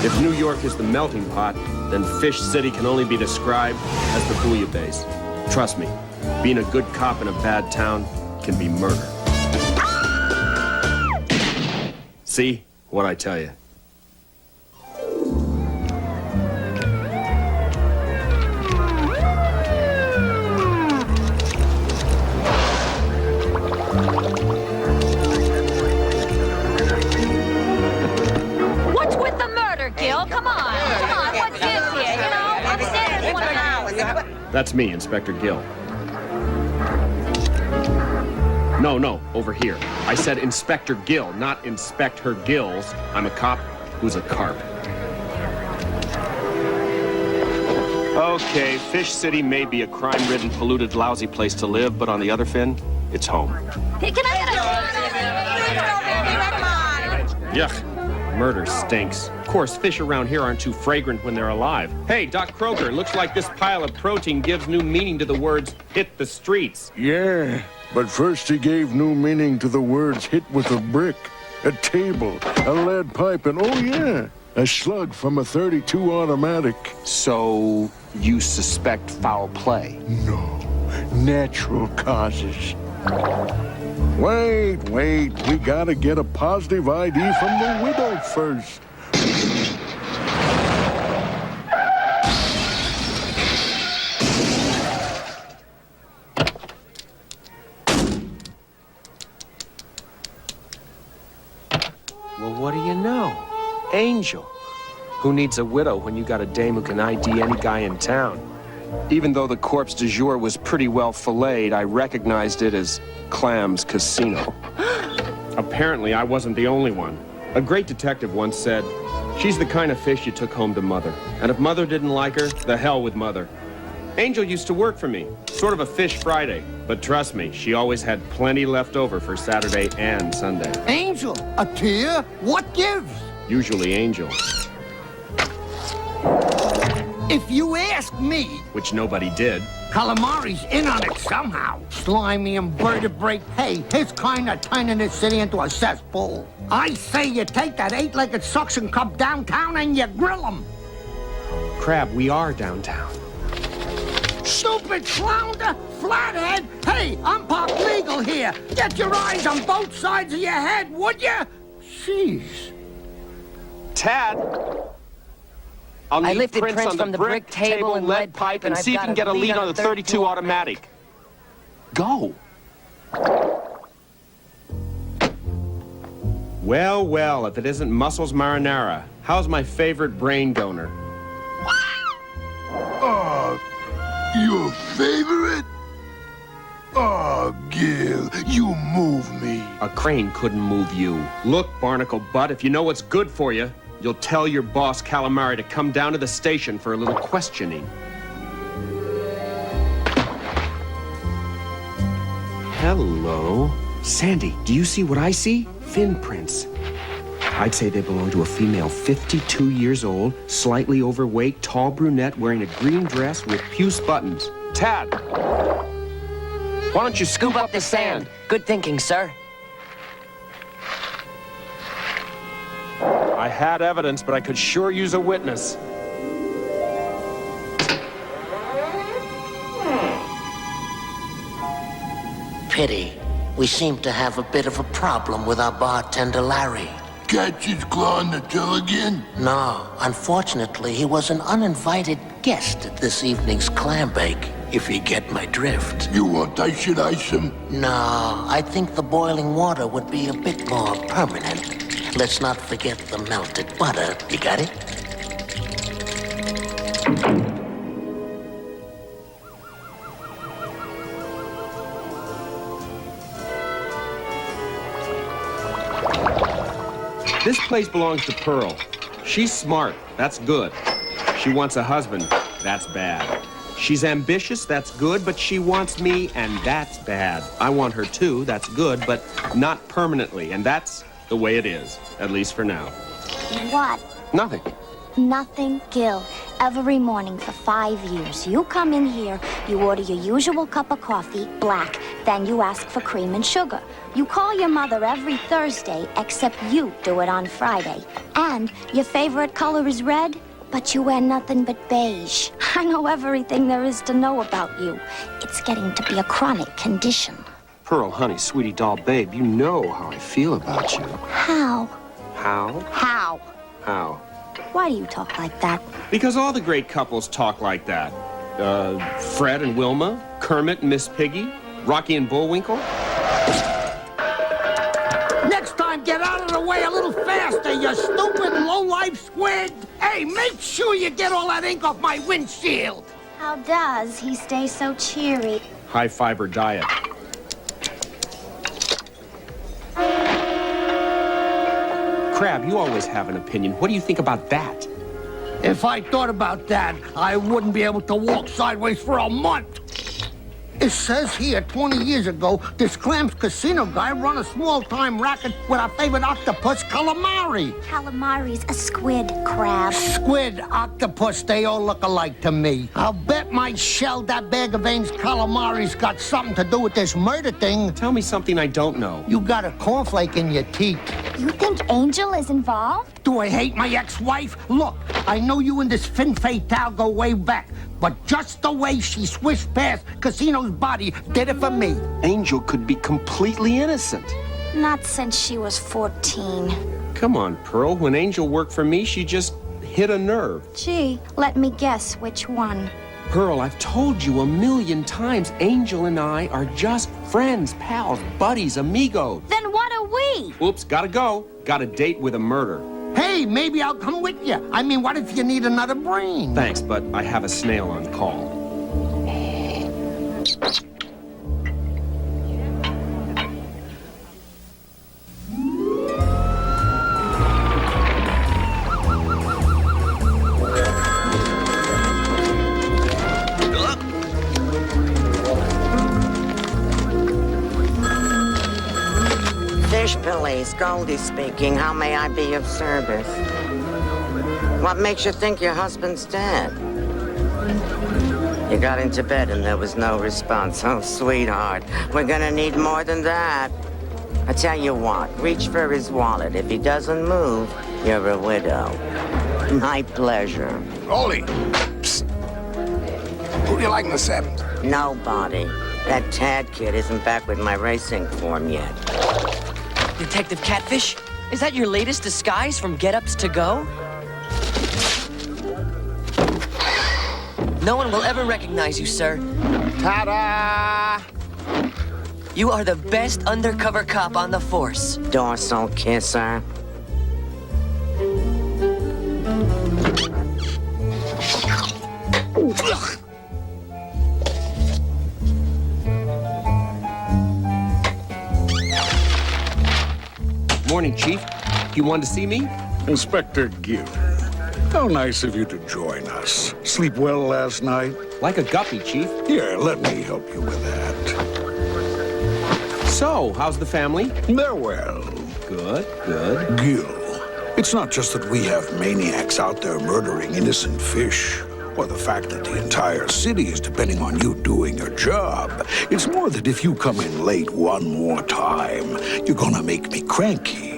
If New York is the melting pot, then Fish City can only be described as the bouillabaisse. Trust me, being a good cop in a bad town can be murder. See what I tell you. What's with the murder, Gil? Come on, what gives here? You know, upstairs one hour. That's me, Inspector Gill. No, over here. I said Inspector Gill, not inspect her gills. I'm a cop who's a carp. Okay, Fish City may be a crime-ridden, polluted, lousy place to live, but on the other fin, it's home. Hey, can I get Yuck. Murder stinks. Of course, fish around here aren't too fragrant when they're alive. Hey, Doc Croker, looks like this pile of protein gives new meaning to the words, hit the streets. Yeah, but first he gave new meaning to the words hit with a brick, a table, a lead pipe, and oh yeah, a slug from a .32 automatic. So, you suspect foul play? No, natural causes. Wait, we gotta get a positive ID from the widow first. Well, what do you know? Angel. Who needs a widow when you got a dame who can ID any guy in town? Even though the corpse du jour was pretty well filleted, I recognized it as Clam's Casino. Apparently, I wasn't the only one. A great detective once said, she's the kind of fish you took home to Mother. And if Mother didn't like her, the hell with Mother. Angel used to work for me, sort of a Fish Friday. But trust me, she always had plenty left over for Saturday and Sunday. Angel, a tear? What gives? Usually Angel, If you ask me, which nobody did. calamari's in on it somehow. Slimy invertebrate. Hey, his kind of turning this city into a cesspool. I say you take that 8-legged suction cup downtown and you grill him. Crab, we are downtown. Stupid flounder, flathead. Hey, I'm pop legal here. Get your eyes on both sides of your head, would you? Jeez. Tad! I'll I need lifted prints prints on from the brick table and lead pipe, and and see if I've you can got get a lead on the 32 automatic. Go. Well, if it isn't Muscles Marinara, how's my favorite brain donor? Your favorite? Oh, Gil, you move me. A crane couldn't move you. Look, barnacle butt, if you know what's good for you, you'll tell your boss, Calamari, to come down to the station for a little questioning. Hello. Sandy, do you see what I see? Fin prints. I'd say they belong to a female 52 years old, slightly overweight, tall brunette wearing a green dress with puce buttons. Tad, why don't you scoop up the sand? Good thinking, sir. I had evidence, but I could sure use a witness. Pity. We seem to have a bit of a problem with our bartender, Larry. Catch his claw in the till again? No, unfortunately, he was an uninvited guest at this evening's clam bake, if you get my drift. You want I should ice him? No, I think the boiling water would be a bit more permanent. Let's not forget the melted butter. You got it? This place belongs to Pearl. She's smart. That's good. She wants a husband. That's bad. She's ambitious. That's good, but she wants me, and that's bad. I want her too. That's good, but not permanently, and that's the way it is, at least for now. What? Nothing. Nothing, Gil. every morning for 5 years. You come in here, you order your usual cup of coffee, black, then you ask for cream and sugar. You call your mother every Thursday, except you do it on Friday. And your favorite color is red, but you wear nothing but beige. I know everything there is to know about you. It's getting to be a chronic condition. Pearl, honey, sweetie doll, babe, you know how I feel about you. How? How? How? How? Why do you talk like that? Because all the great couples talk like that. Fred and Wilma, Kermit and Miss Piggy, Rocky and Bullwinkle. Next time, get out of the way a little faster, you stupid low-life squid! Hey, make sure you get all that ink off my windshield! How does he stay so cheery? High-fiber diet. Crab, you always have an opinion. What do you think about that? If I thought about that, I wouldn't be able to walk sideways for a month. It says here, 20 years ago, this Clams casino guy run a small-time racket with our favorite octopus, calamari. Calamari's a squid, Crab. Squid, octopus, they all look alike to me. I'll bet my shell that bag of Ames calamari's got something to do with this murder thing. Tell me something I don't know. You got a cornflake in your teeth. You think Angel is involved? Do I hate my ex-wife? Look, I know you and this fin fatale go way back, but just the way she swished past Casino's body did it for me. Angel could be completely innocent. Not since she was 14. Come on, Pearl. When Angel worked for me, she just hit a nerve. Gee, let me guess which one. Pearl, I've told you a million times, Angel and I are just friends, pals, buddies, amigos. Then what are we? Oops, gotta go. Got a date with a murder. Hey, maybe I'll come with you. I mean, what if you need another brain? Thanks, but I have a snail on call. Fish police, Goldie speaking. How may I be of service? What makes you think your husband's dead? You got into bed and there was no response. Oh, sweetheart, we're gonna need more than that. I tell you what, reach for his wallet. If he doesn't move, you're a widow. My pleasure. Goldie! Psst. Who do you like in the sevens? Nobody. That Tad kid isn't back with my racing form yet. Detective Catfish? Is that your latest disguise from Get-Ups to Go? No one will ever recognize you, sir. Ta-da! You are the best undercover cop on the force. Dorsal kisser. Morning, Chief. You wanted to see me? Inspector Gill, how nice of you to join us. Sleep well last night? Like a guppy, Chief. Here, let me help you with that. So, how's the family? They're well. Good, good. Gill, it's not just that we have maniacs out there murdering innocent fish, or the fact that the entire city is depending on you doing your job. It's more that if you come in late one more time, you're gonna make me cranky.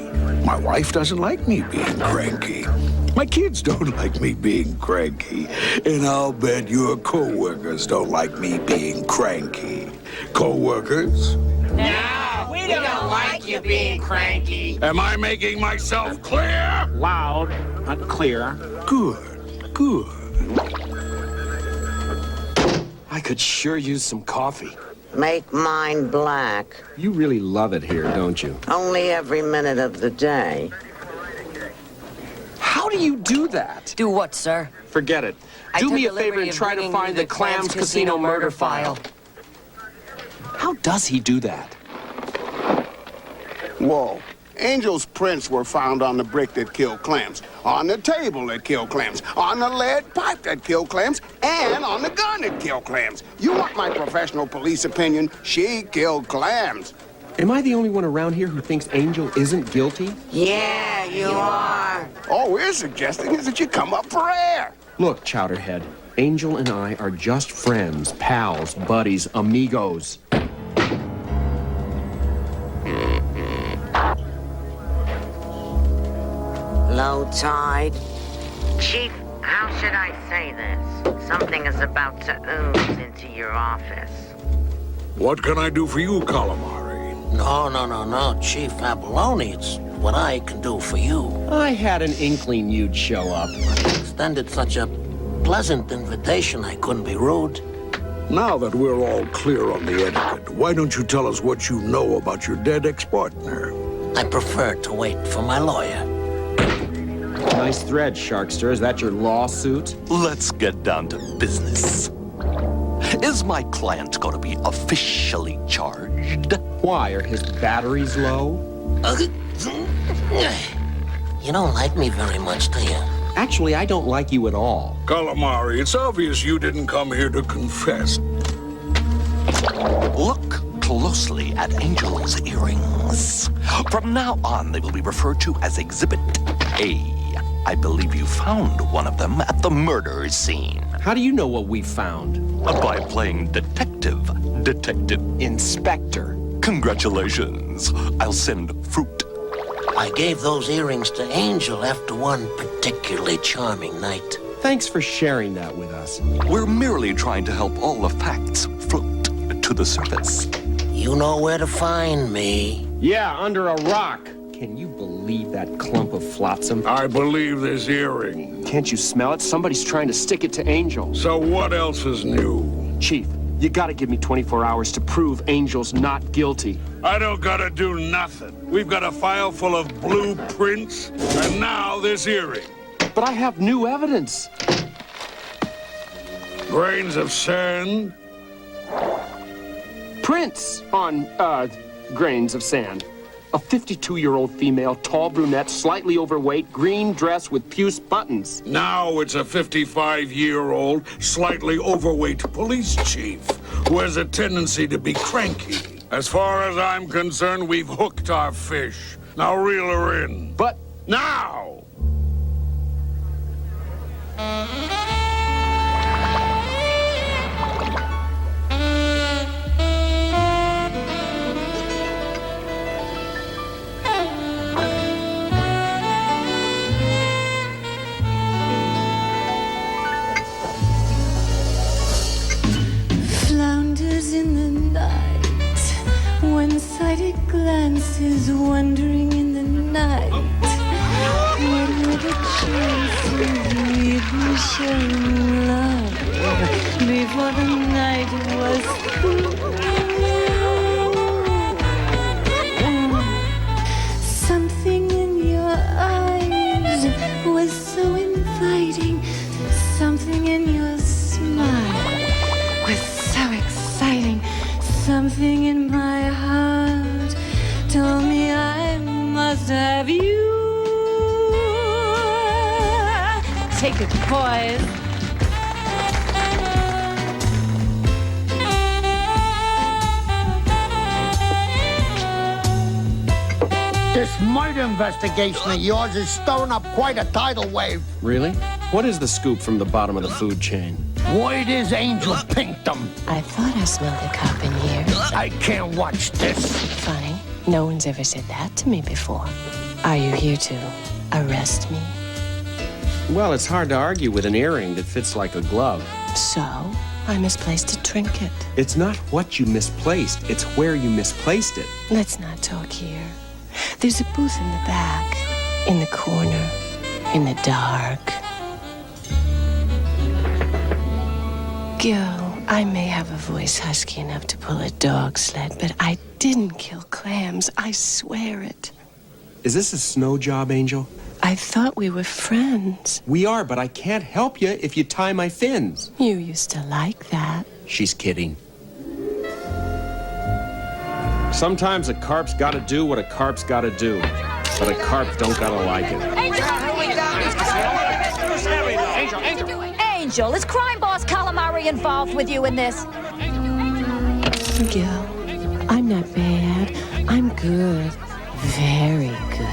My wife doesn't like me being cranky. My kids don't like me being cranky. And I'll bet your co-workers don't like me being cranky. Co-workers? No, we don't like you being cranky. Am I making myself clear? Loud, not clear. Good, good. I could sure use some coffee. Make mine black. You really love it here, don't you? Only every minute of the day. How do you do that? Do what, sir? Forget it. I Do took me a delivery favor and of try to bringing find you the Clams Casino murder file. How does he do that? Whoa. Angel's prints were found on the brick that killed Clams, on the table that killed Clams, on the lead pipe that killed Clams, and on the gun that killed Clams. You want my professional police opinion? She killed Clams. Am I the only one around here who thinks Angel isn't guilty? Yeah, you are. All we're suggesting is that you come up for air. Look, Chowderhead, Angel and I are just friends, pals, buddies, amigos. Low tide. Chief, how should I say this? Something is about to ooze into your office. What can I do for you, Calamari? No, Chief Abalone. It's what I can do for you. I had an inkling you'd show up. Extended such a pleasant invitation, I couldn't be rude. Now that we're all clear on the etiquette, why don't you tell us what you know about your dead ex-partner? I prefer to wait for my lawyer. Nice thread, Sharkster. Is that your lawsuit? Let's get down to business. Is my client going to be officially charged? Why? Are his batteries low? You don't like me very much, do you? Actually, I don't like you at all. Calamari, it's obvious you didn't come here to confess. Look closely at Angel's earrings. From now on, they will be referred to as Exhibit A. I believe you found one of them at the murder scene. How do you know what we found? By playing detective. Inspector. Congratulations. I'll send fruit. I gave those earrings to Angel after one particularly charming night. Thanks for sharing that with us. We're merely trying to help all the facts float to the surface. You know where to find me. Yeah, under a rock. Can you believe that clump of flotsam? I believe this earring. Can't you smell it? Somebody's trying to stick it to Angel. So what else is new? Chief, you gotta give me 24 hours to prove Angel's not guilty. I don't gotta do nothing. We've got a file full of blueprints, and now this earring. But I have new evidence. Grains of sand. Prints on, grains of sand. A 52-year-old female, tall brunette, slightly overweight, green dress with puce buttons. Now it's a 55-year-old, slightly overweight police chief who has a tendency to be cranky. As far as I'm concerned, we've hooked our fish. Now reel her in. But now! In the night, one-sided glances wandering in the night. What were the chances we'd be sharing love before the night was through? Something in your eyes was so inviting. Something in your smile was so exciting. Something in my heart told me I must have you. Take it, boys. This murder investigation of yours is stirring up quite a tidal wave. Really? What is the scoop from the bottom of the food chain? Word is Angel pinked them. I thought I smelled a cop in here. I can't watch this. Funny, no one's ever said that to me before. Are you here to arrest me? Well, it's hard to argue with an earring that fits like a glove. So, I misplaced a trinket. It's not what you misplaced, it's where you misplaced it. Let's not talk here. There's a booth in the back, in the corner, in the dark. Gil, I may have a voice husky enough to pull a dog sled, but I didn't kill clams. I swear it. Is this a snow job, Angel? I thought we were friends. We are, but I can't help you if you tie my fins. You used to like that. She's kidding. Sometimes a carp's gotta do what a carp's gotta do, but a carp don't gotta like it. Angel, is crime boss Calamari involved with you in this? Gil, I'm not bad. I'm good. Very good.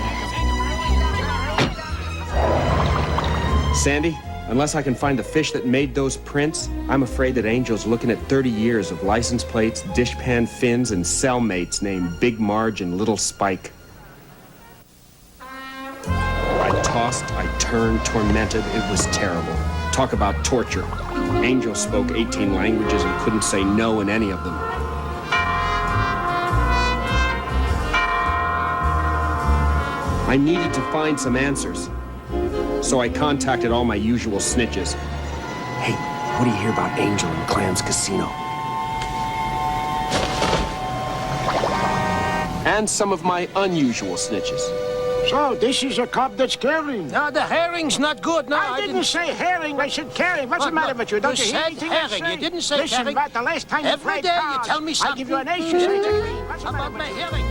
Sandy, Unless I can find the fish that made those prints, I'm afraid that Angel's looking at 30 years of license plates, dishpan fins, and cellmates named Big Marge and Little Spike. I tossed, I turned, tormented. It was terrible. Talk about torture. Angel spoke 18 languages and couldn't say no in any of them. I needed to find some answers. So I contacted all my usual snitches. Hey, what do you hear about Angel and Clam's casino? And some of my unusual snitches. So, this is a cop that's caring. No, the herring's not good. No, I didn't say herring. I said carrying. What's the matter with you? Don't you hear said anything I herring. say? You didn't say Listen, herring. about the last time you Every played day cards, you tell me I something. give you an ace, you say it's a queen. What's the How matter about with my you? herring?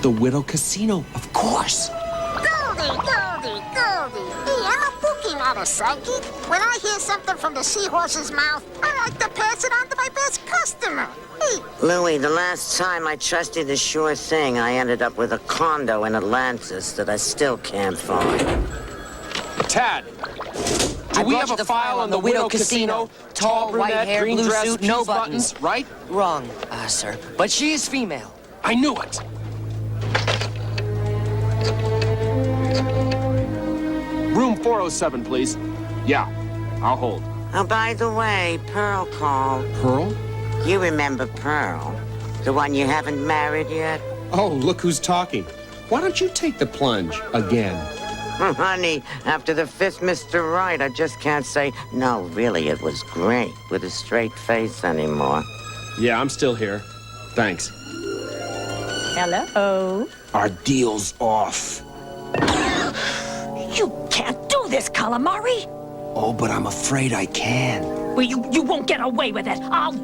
The Widow Casino, of course. Goldie. Hey, I'm a bookie, not a psychic. When I hear something from the seahorse's mouth, I like to pass it on to my best customer. Hey, Louis, the last time I trusted a sure thing, I ended up with a condo in Atlantis that I still can't find. Tad, do we have a file on the Widow Casino? Tall, brunette, white hair, green blue dress, suit, no peace buttons. right? Wrong, sir. But she is female. I knew it. Room 407, please. Yeah, I'll hold. Oh, by the way, Pearl called. Pearl? You remember Pearl? The one you haven't married yet? Oh, look who's talking. Why don't you take the plunge again? Honey, after the fifth Mr. Right, I just can't say, no, really, it was great with a straight face anymore. Yeah, I'm still here. Thanks. Hello? Our deal's off. You can't do this, calamari. Oh, but I'm afraid I can. Well, you won't get away with it. I'll...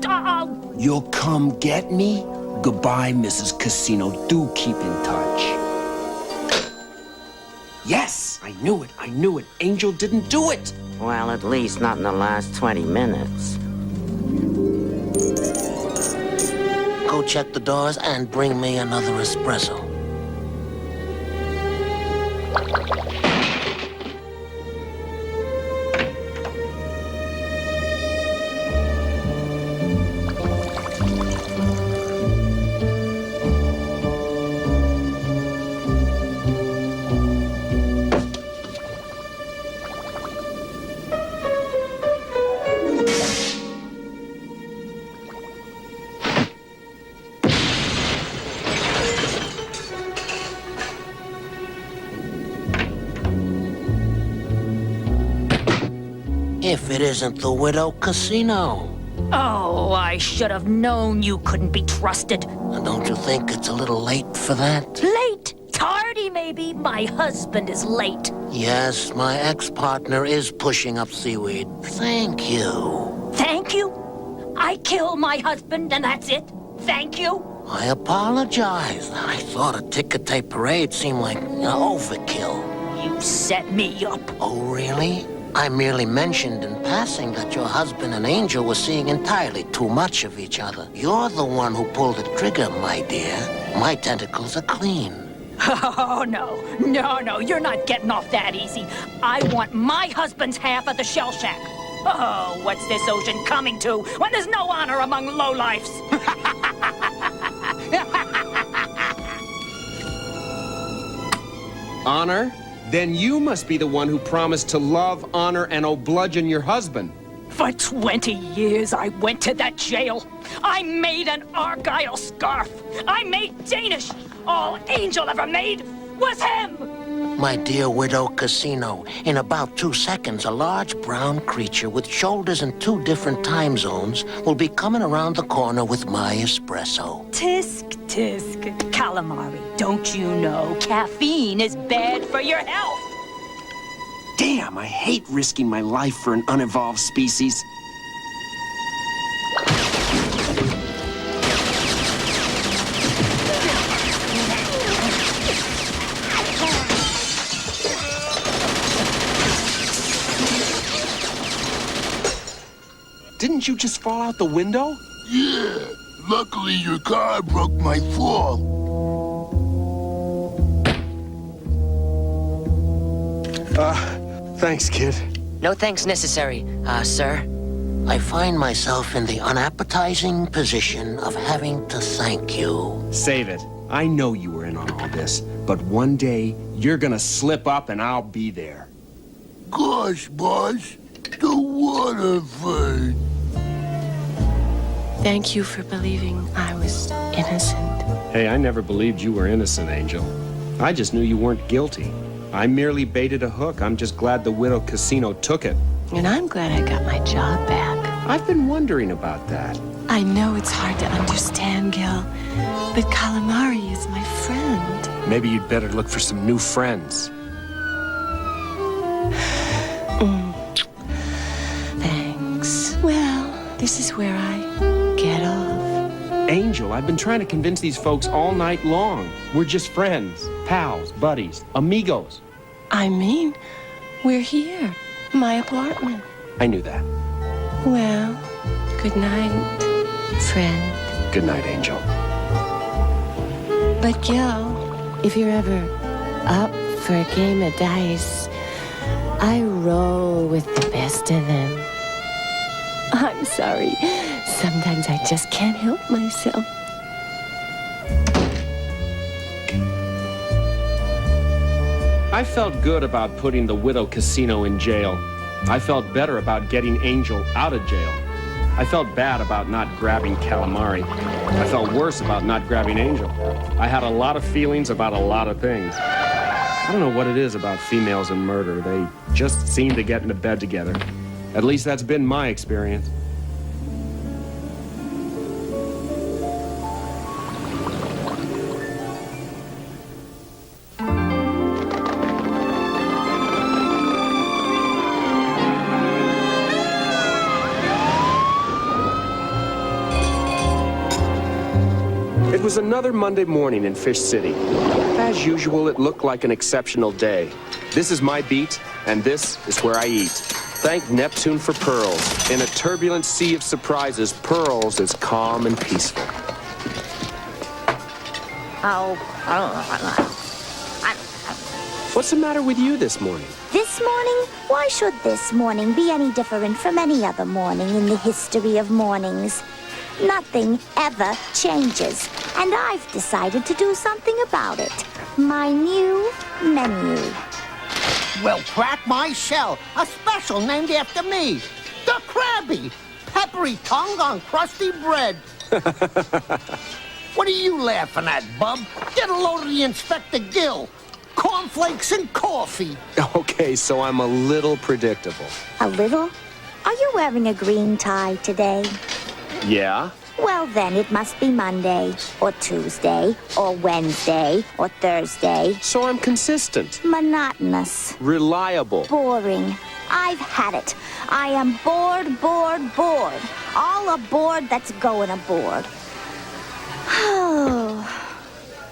You'll come get me? Goodbye, Mrs. Casino. Do keep in touch. Yes, I knew it. Angel didn't do it. Well, at least not in the last 20 minutes. Go check the doors and bring me another espresso. If it isn't the Widow Casino. Oh, I should have known you couldn't be trusted. And don't you think it's a little late for that? Late? Tardy, maybe. My husband is late. Yes, my ex-partner is pushing up seaweed. Thank you. Thank you? I kill my husband and that's it? Thank you? I apologize. I thought a ticker-tape parade seemed like overkill. You set me up. Oh, really? I merely mentioned in passing that your husband and Angel were seeing entirely too much of each other. You're the one who pulled the trigger, my dear. My tentacles are clean. Oh, no, you're not getting off that easy. I want my husband's half of the shell shack. Oh, what's this ocean coming to when there's no honor among lowlifes? Honor? Then you must be the one who promised to love, honor, and bludgeon your husband. For 20 years, I went to that jail. I made an Argyle scarf. I made Danish. All Angel ever made was him. My dear Widow Casino, in about 2 seconds, a large brown creature with shoulders in 2 different time zones will be coming around the corner with my espresso. Tisk, calamari. Don't you know caffeine is bad for your health? Damn, I hate risking my life for an unevolved species. didn't you just fall out the window? Yeah. Luckily, your car broke my fall. Thanks, kid. No thanks necessary, sir. I find myself in the unappetizing position of having to thank you. Save it. I know you were in on all this, but one day you're gonna slip up and I'll be there. Gosh, boss, the water fight. Thank you for believing I was innocent. Hey, I never believed you were innocent, Angel. I just knew you weren't guilty. I merely baited a hook. I'm just glad the Widow Casino took it. And I'm glad I got my job back. I've been wondering about that. I know it's hard to understand, Gil, but Calamari is my friend. Maybe you'd better look for some new friends. Thanks. Well, this is where I get off. Angel, I've been trying to convince these folks all night long. We're just friends, pals, buddies, amigos. I mean, we're here. My apartment. I knew that. Well, good night, friend. Good night, Angel. But Gil, if you're ever up for a game of dice, I roll with the best of them. I'm sorry. Sometimes I just can't help myself. I felt good about putting the Widow Casino in jail. I felt better about getting Angel out of jail. I felt bad about not grabbing Calamari. I felt worse about not grabbing Angel. I had a lot of feelings about a lot of things. I don't know what it is about females and murder. They just seem to get into bed together. At least that's been my experience. It was another Monday morning in Fish City. As usual, it looked like an exceptional day. This is my beat, and this is where I eat. Thank Neptune for pearls. In a turbulent sea of surprises, pearls is calm and peaceful. What's the matter with you this morning? This morning? Why should this morning be any different from any other morning in the history of mornings? Nothing ever changes, and I've decided to do something about it. My new menu. Well, crack my shell. A special named after me. The Krabby. Peppery tongue on crusty bread. What are you laughing at, bub? Get a load of the Inspector Gill. Cornflakes and coffee. Okay, so I'm a little predictable. A little? Are you wearing a green tie today? Yeah? Well, then it must be Monday, or Tuesday, or Wednesday, or Thursday. So I'm consistent. Monotonous. Reliable. Boring. I've had it. I am bored, bored, bored. All aboard that's going aboard. Oh,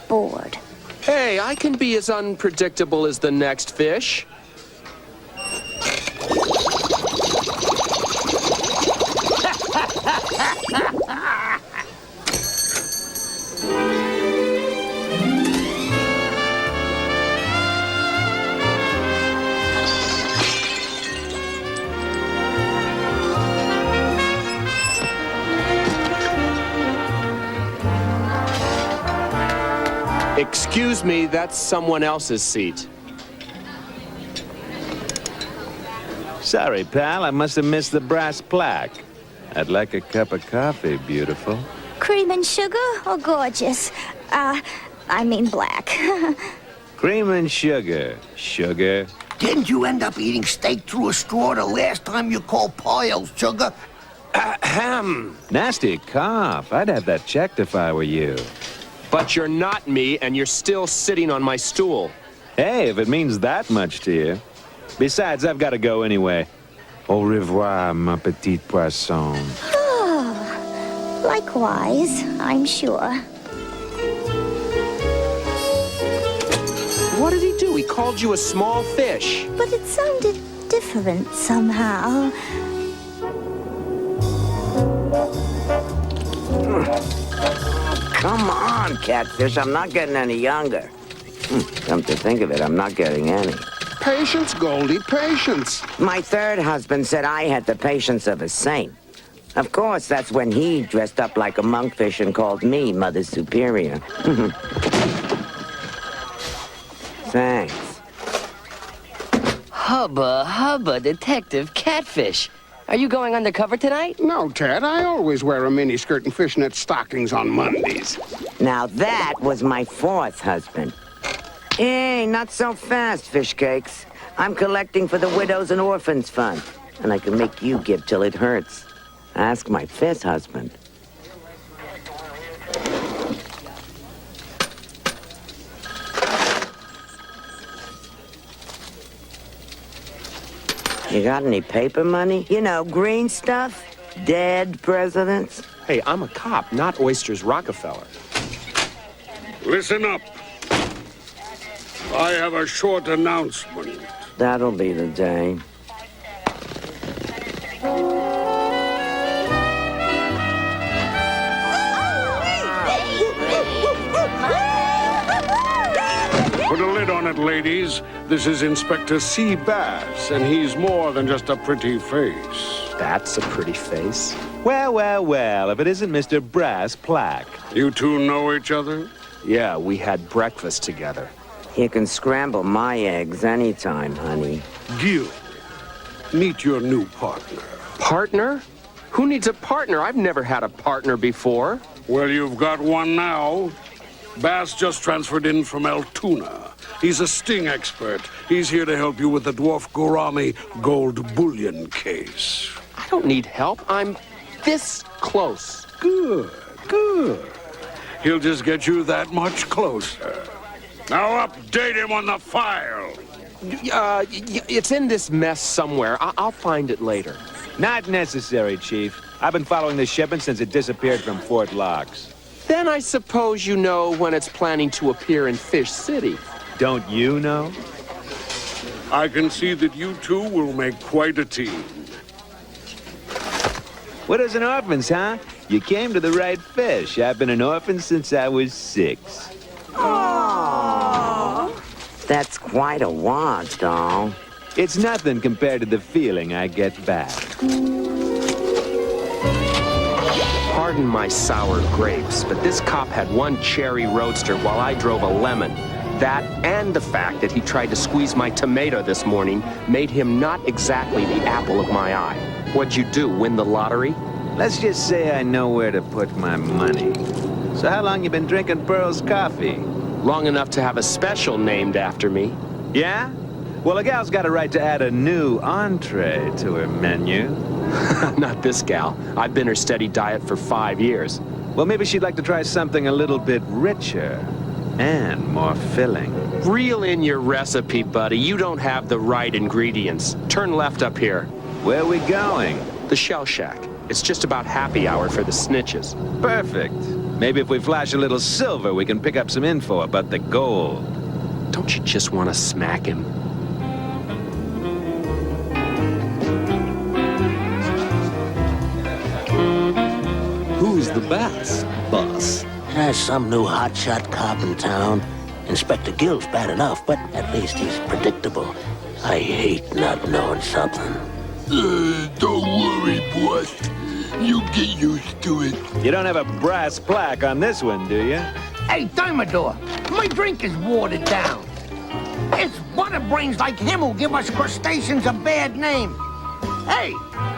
bored. Hey, I can be as unpredictable as the next fish. Excuse me, that's someone else's seat. Sorry, pal, I must have missed the brass plaque. I'd like a cup of coffee, beautiful. Cream and sugar or gorgeous? I mean black. Cream and sugar. Sugar. Didn't you end up eating steak through a straw the last time you called Piles, sugar? Ahem. Nasty cough. I'd have that checked if I were you. But you're not me, and you're still sitting on my stool. Hey, if it means that much to you. Besides, I've got to go anyway. Au revoir, ma petite poisson. Oh, likewise, I'm sure. What did he do? He called you a small fish. But it sounded different somehow. Come on, Catfish. I'm not getting any younger. Come to think of it, I'm not getting any. Patience, Goldie, patience. My third husband said I had the patience of a saint. Of course, that's when he dressed up like a monkfish and called me Mother Superior. Thanks. Hubba, hubba, Detective Catfish. Are you going undercover tonight? No, Ted, I always wear a miniskirt and fishnet stockings on Mondays. Now that was my fourth husband. Hey, not so fast, fish cakes. I'm collecting for the Widows and Orphans Fund, and I can make you give till it hurts. Ask my fifth husband. You got any paper money? You know, green stuff? Dead presidents? Hey, I'm a cop, not Oysters Rockefeller. Listen up. I have a short announcement. That'll be the day. Put a lid on it, ladies. This is Inspector C. Bass, and he's more than just a pretty face. That's a pretty face. Well, well, well, if it isn't Mr. Brass Plaque. You two know each other? Yeah, we had breakfast together. You can scramble my eggs anytime, honey. Gil, meet your new partner. Partner? Who needs a partner? I've never had a partner before. Well, you've got one now. Bass just transferred in from Altoona. He's a sting expert. He's here to help you with the Dwarf Gorami gold bullion case. I don't need help. I'm this close. Good, good. He'll just get you that much closer. Now update him on the file. It's in this mess somewhere. I'll find it later. Not necessary, Chief. I've been following this shipment since it disappeared from Fort Locks. Then I suppose you know when it's planning to appear in Fish City. Don't you know? I can see that you two will make quite a team. Widows and orphans, huh? You came to the right fish. I've been an orphan since I was 6. Aww. That's quite a want, doll. It's nothing compared to the feeling I get back. Pardon my sour grapes, but this cop had one cherry roadster while I drove a lemon. That and the fact that he tried to squeeze my tomato this morning made him not exactly the apple of my eye. What'd you do, win the lottery? Let's just say I know where to put my money. So how long you been drinking Pearl's coffee? Long enough to have a special named after me. Yeah? Well, a gal's got a right to add a new entree to her menu. Not this gal. I've been her steady diet for 5 years. Well, maybe she'd like to try something a little bit richer and more filling. Reel in your recipe, buddy. You don't have the right ingredients. Turn left up here. Where are we going? The Shell Shack. It's just about happy hour for the snitches. Perfect. Maybe if we flash a little silver, we can pick up some info about the gold. Don't you just want to smack him? Who's the boss? There's some new hotshot cop in town. Inspector Gill's bad enough, but at least he's predictable. I hate not knowing something. Don't worry, boss. You get used to it. You don't have a brass plaque on this one, do you? Hey, Thermidor, my drink is watered down. It's butterbrains like him who give us crustaceans a bad name. Hey,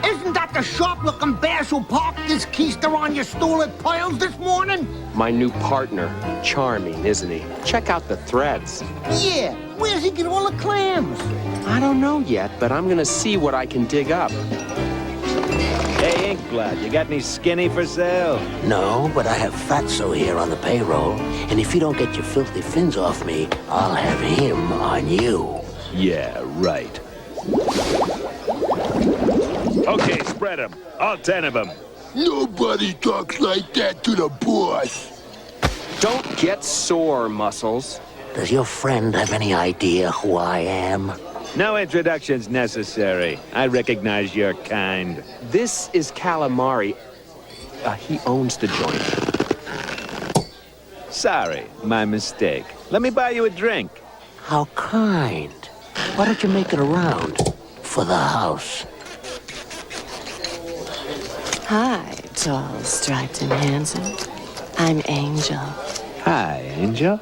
isn't that the sharp-looking bass who parked this keister on your stool at Pearl's this morning? My new partner. Charming, isn't he? Check out the threads. Yeah, where's he get all the clams? I don't know yet, but I'm gonna see what I can dig up. Hey, Inkblot, you got any skinny for sale? No, but I have Fatso here on the payroll. And if you don't get your filthy fins off me, I'll have him on you. Yeah, right. Okay, spread them. All 10 of them. Nobody talks like that to the boss. Don't get sore, Muscles. Does your friend have any idea who I am? No introductions necessary. I recognize your kind. This is Calamari. He owns the joint. Sorry, my mistake. Let me buy you a drink. How kind. Why don't you make it around for the house? Hi, tall, striped, and handsome. I'm Angel. Hi, Angel.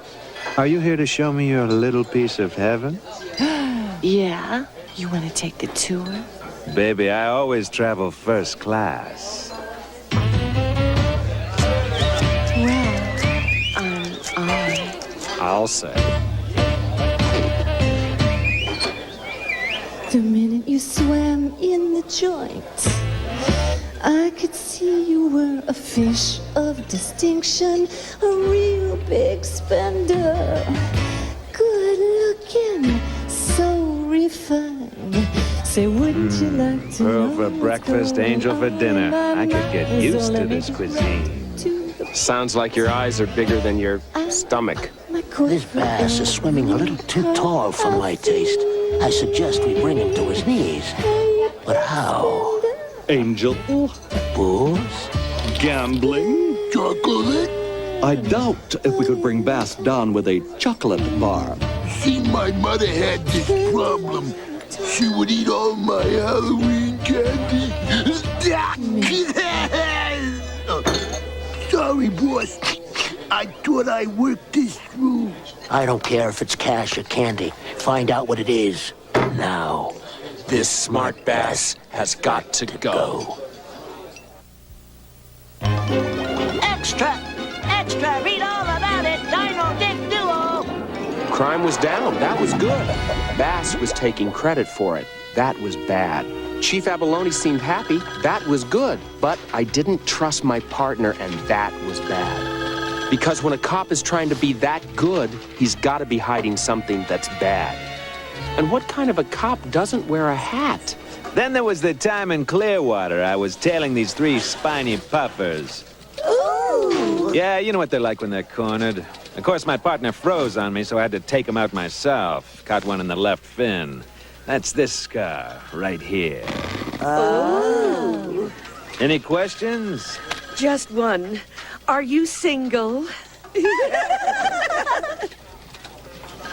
Are you here to show me your little piece of heaven? Yeah? You want to take the tour? Baby, I always travel first class. Well, I'm on. I'll say. The minute you swam in the joint, I could see you were a fish of distinction, a real big spender. Good looking, so refined. Say, wouldn't you like to Pearl know for what's breakfast, going angel for on dinner. in my I could get mind? used So to let me this go cuisine. right to the Sounds like your eyes are bigger than your stomach. This bass is swimming a little too tall for my taste. I suggest we bring him to his knees. But how? Angel. Booze? Gambling? Chocolate? I doubt if we could bring Bass down with a chocolate bar. See, my mother had this problem. She would eat all my Halloween candy. Sorry, boss. I thought I worked this through. I don't care if it's cash or candy. Find out what it is. Now. This smart bass has got to go. Extra! Extra! Read all about it! Dino Dick Duo! Crime was down. That was good. Bass was taking credit for it. That was bad. Chief Abalone seemed happy. That was good. But I didn't trust my partner, and that was bad. Because when a cop is trying to be that good, he's got to be hiding something that's bad. And what kind of a cop doesn't wear a hat? Then there was the time in Clearwater I was tailing these 3 spiny puffers. Ooh! Yeah, you know what they're like when they're cornered. Of course, my partner froze on me, so I had to take him out myself. Caught one in the left fin. That's this scar right here. Oh! Any questions? Just one. Are you single?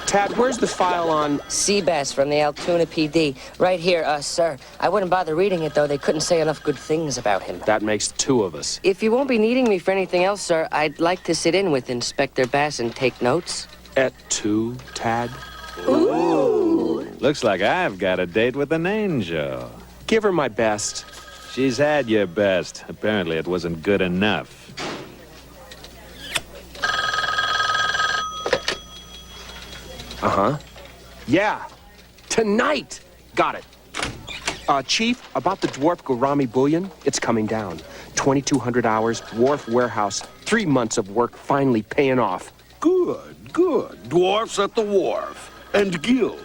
Tad, where's the file on... Sea bass from the Altoona PD. Right here, sir. I wouldn't bother reading it, though. They couldn't say enough good things about him. That makes 2 of us. If you won't be needing me for anything else, sir, I'd like to sit in with Inspector Bass and take notes. Et tu, Tad? Ooh! Looks like I've got a date with an angel. Give her my best. She's had your best. Apparently it wasn't good enough. Uh-huh. Yeah. Tonight. Got it. Chief, about the dwarf gourami bullion, it's coming down. 2,200 hours, wharf warehouse, 3 months of work finally paying off. Good, good. Dwarfs at the wharf. And Gil.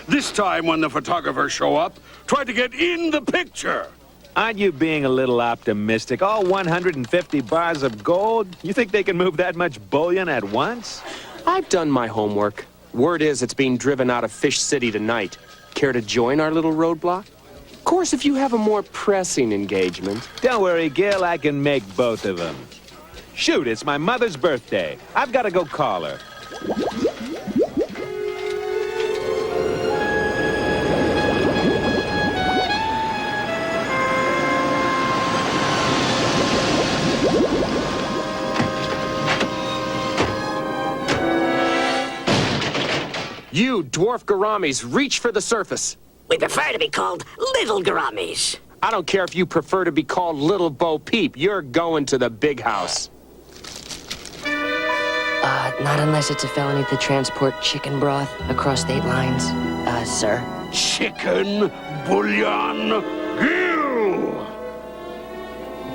This time when the photographers show up, try to get in the picture. Aren't you being a little optimistic? All 150 bars of gold? You think they can move that much bullion at once? I've done my homework. Word is it's being driven out of Fish City tonight. Care to join our little roadblock? Of course, if you have a more pressing engagement. Don't worry, Gil, I can make both of them. Shoot, it's my mother's birthday. I've got to go call her. You, dwarf gouramis, reach for the surface. We prefer to be called little gouramis. I don't care if you prefer to be called Little Bo Peep. You're going to the big house. Not unless it's a felony to transport chicken broth across state lines, sir. Chicken, bullion, Gil!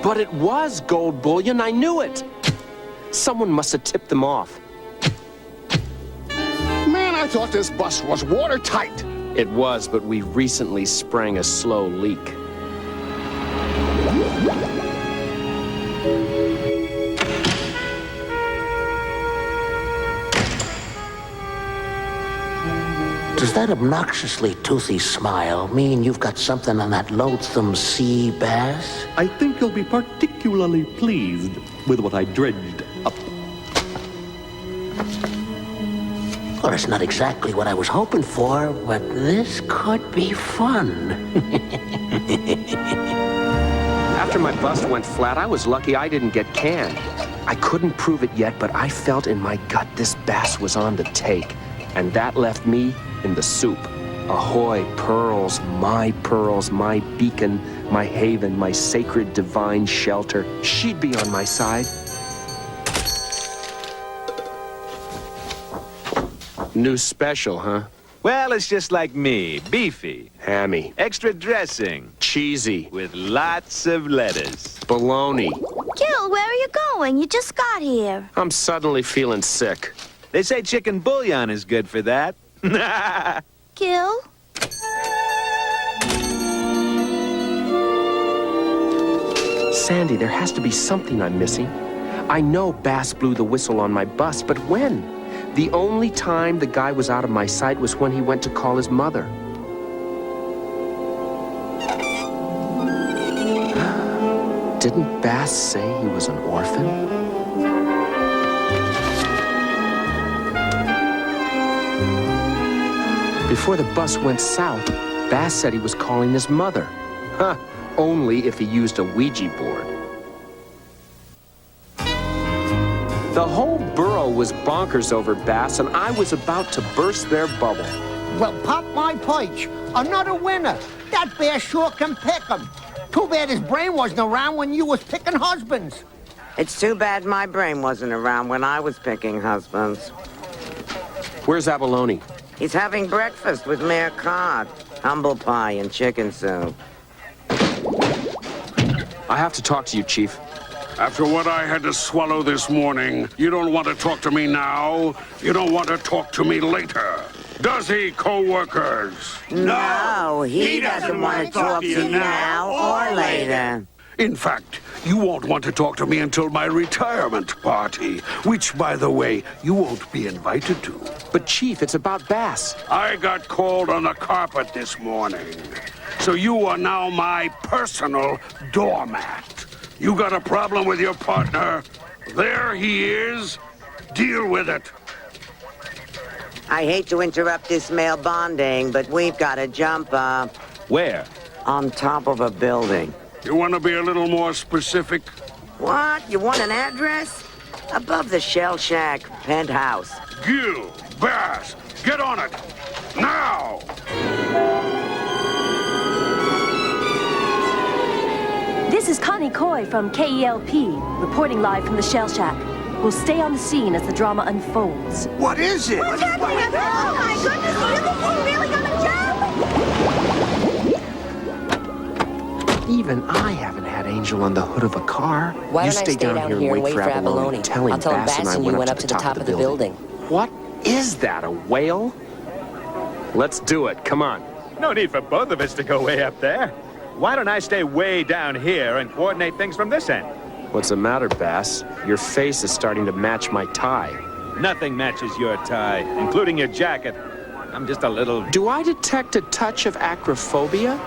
But it was gold bullion. I knew it. Someone must have tipped them off. Man, I thought this bus was watertight. It was, but we recently sprang a slow leak. Does that obnoxiously toothy smile mean you've got something on that loathsome sea bass? I think you'll be particularly pleased with what I dredged up. Well, it's not exactly what I was hoping for, but this could be fun. After my bust went flat, I was lucky I didn't get canned. I couldn't prove it yet, but I felt in my gut this bass was on the take. And that left me in the soup. Ahoy, pearls, my beacon, my haven, my sacred divine shelter. She'd be on my side. New special, huh? Well, it's just like me. Beefy. Hammy. Extra dressing. Cheesy. With lots of lettuce. Bologna. Gil, where are you going? You just got here. I'm suddenly feeling sick. They say chicken bouillon is good for that. Gil? Sandy, there has to be something I'm missing. I know Bass blew the whistle on my bust, but when? The only time the guy was out of my sight was when he went to call his mother. Didn't Bass say he was an orphan? Before the bus went south, Bass said he was calling his mother. Huh, only if he used a Ouija board. The whole borough was bonkers over Bass, and I was about to burst their bubble. Well, pop my perch. Another winner. That bear sure can pick 'em. Too bad his brain wasn't around when you was picking husbands. It's too bad my brain wasn't around when I was picking husbands. Where's Abalone? He's having breakfast with Mayor Cod. Humble pie and chicken soup. I have to talk to you, Chief. After what I had to swallow this morning, you don't want to talk to me now. You don't want to talk to me later. Does he, co-workers? No, he doesn't want to talk to you now or later. In fact, you won't want to talk to me until my retirement party, which, by the way, you won't be invited to. But, Chief, it's about Bass. I got called on the carpet this morning. So you are now my personal doormat. You got a problem with your partner? There he is. Deal with it. I hate to interrupt this male bonding, but we've got to jump up. Where? On top of a building. You want to be a little more specific? What? You want an address? Above the Shell Shack penthouse. Gil, Bass, get on it. Now! This is Connie Coy from KELP, reporting live from the Shell Shack. We'll stay on the scene as the drama unfolds. What is it? What's happening? Oh, my goodness, you think we're really gonna jump? Even I haven't had Angel on the hood of a car. Why You don't I stay down here and wait for Abalone. I'll tell him Bass and you went up to the top of the building. What is that, a whale? Let's do it. Come on. No need for both of us to go way up there. Why don't I stay way down here and coordinate things from this end? What's the matter, Bass? Your face is starting to match my tie. Nothing matches your tie, including your jacket. I'm just a little... Do I detect a touch of acrophobia?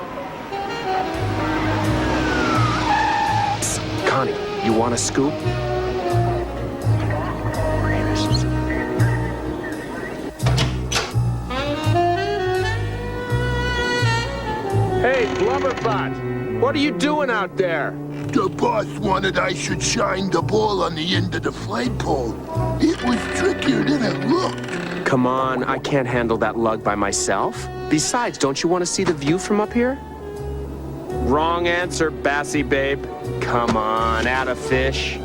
Psst, Connie, you want a scoop? Hey, Blubberbutt! What are you doing out there? The boss wanted I should shine the ball on the end of the flagpole. It was trickier than it looked. Come on, I can't handle that lug by myself. Besides, don't you want to see the view from up here? Wrong answer, Bassy babe. Come on, add a fish.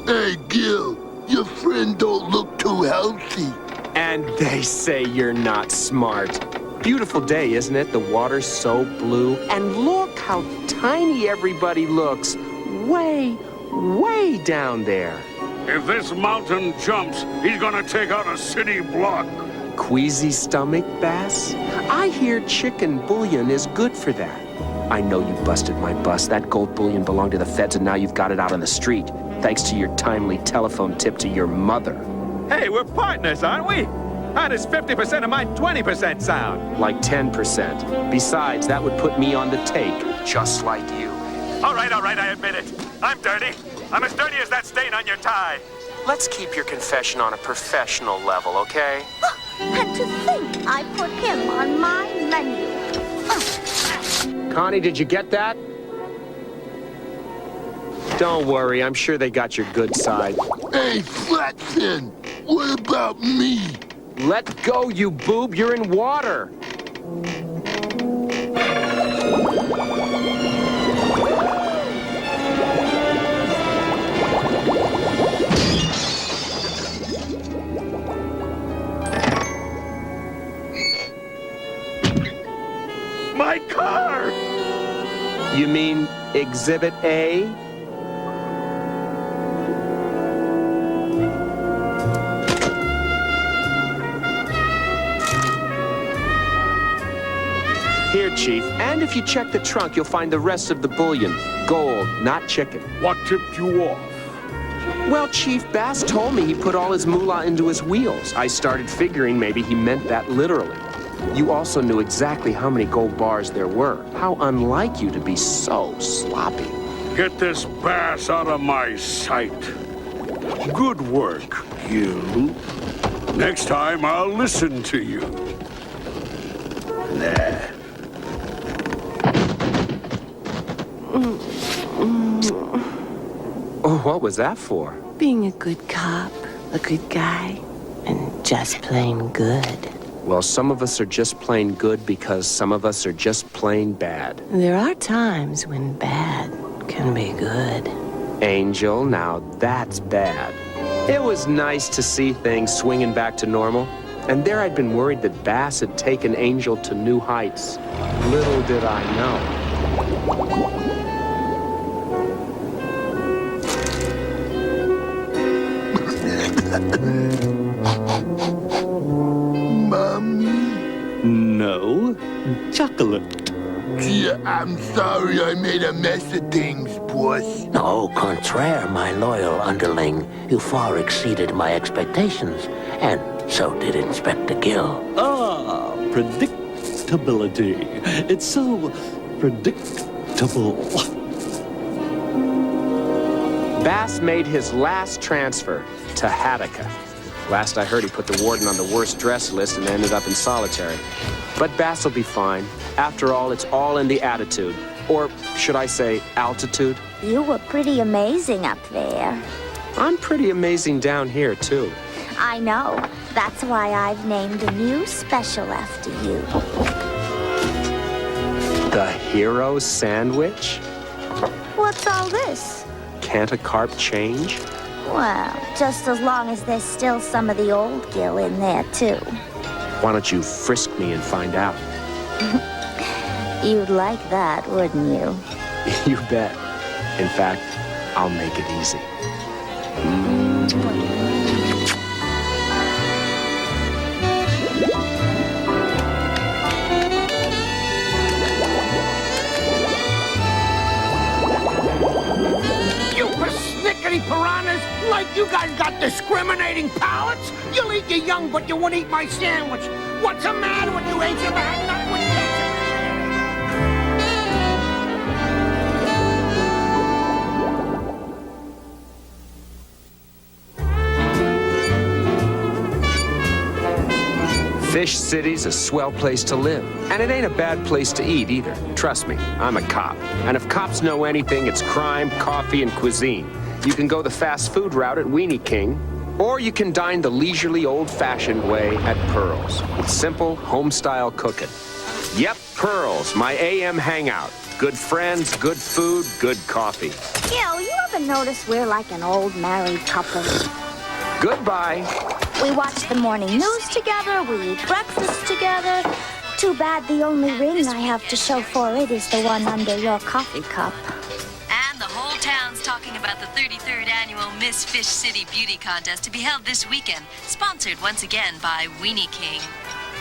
Hey, Gil, your friend don't look too healthy. And they say you're not smart. Beautiful day, isn't it? The water's so blue. And look how tiny everybody looks. Way, way down there. If this mountain jumps, he's gonna take out a city block. Queasy stomach, Bass? I hear chicken bouillon is good for that. I know you busted my bust. That gold bullion belonged to the feds, and now you've got it out on the street, thanks to your timely telephone tip to your mother. Hey, we're partners, aren't we? How does 50% of my 20% sound? Like 10%. Besides, that would put me on the take, just like you. All right, I admit it. I'm dirty. I'm as dirty as that stain on your tie. let's keep your confession on a professional level, okay? And to think I put him on my menu. Connie, did you get that? Don't worry, I'm sure they got your good side. Hey, Flatfin, what about me? Let go, you boob, you're in water. My car! You mean Exhibit A? Here, Chief, and if you check the trunk, you'll find the rest of the bullion. Gold, not chicken. What tipped you off? Well, Chief, Bass told me he put all his moolah into his wheels. I started figuring maybe he meant that literally. You also knew exactly how many gold bars there were. How unlike you to be so sloppy. Get this Bass out of my sight. Good work, you. Next time, I'll listen to you. Nah. Oh, what was that for? Being a good cop, a good guy, and just plain good. Well, some of us are just plain good because some of us are just plain bad. There are times when bad can be good. Angel, now that's bad. It was nice to see things swinging back to normal. And there I'd been worried that Bass had taken Angel to new heights. Little did I know. Mommy? No, chocolate. Yeah, I'm sorry I made a mess of things, boss. No, contraire, my loyal underling. You far exceeded my expectations, and so did Inspector Gill. Ah, predictability. It's so predictable. Bass made his last transfer to Hanna-Barbera. Last I heard, he put the warden on the worst dress list and ended up in solitary. But Bass will be fine. After all, it's all in the attitude. Or should I say, altitude? You were pretty amazing up there. I'm pretty amazing down here, too. I know. That's why I've named a new special after you. The hero sandwich? What's all this? Can't a carp change? Well, just as long as there's still some of the old Gill in there, too. Why don't you frisk me and find out? You'd like that, wouldn't you? You bet. In fact, I'll make it easy. You persnickety piranhas! Like you guys got discriminating palates? You'll eat your young, but you won't eat my sandwich. What's the matter with you, Angel? Not with Fish City's a swell place to live. And it ain't a bad place to eat either. Trust me, I'm a cop. And if cops know anything, it's crime, coffee, and cuisine. You can go the fast food route at Weenie King, or you can dine the leisurely, old-fashioned way at Pearl's, with simple, home-style cooking. Yep, Pearl's, my AM hangout. Good friends, good food, good coffee. Gil, you ever notice we're like an old married couple? Goodbye. We watch the morning news together, we eat breakfast together. Too bad the only ring I have to show for it is the one under your coffee cup. And the whole town's talking about the 33rd annual Miss Fish City Beauty Contest to be held this weekend, sponsored once again by Weenie King.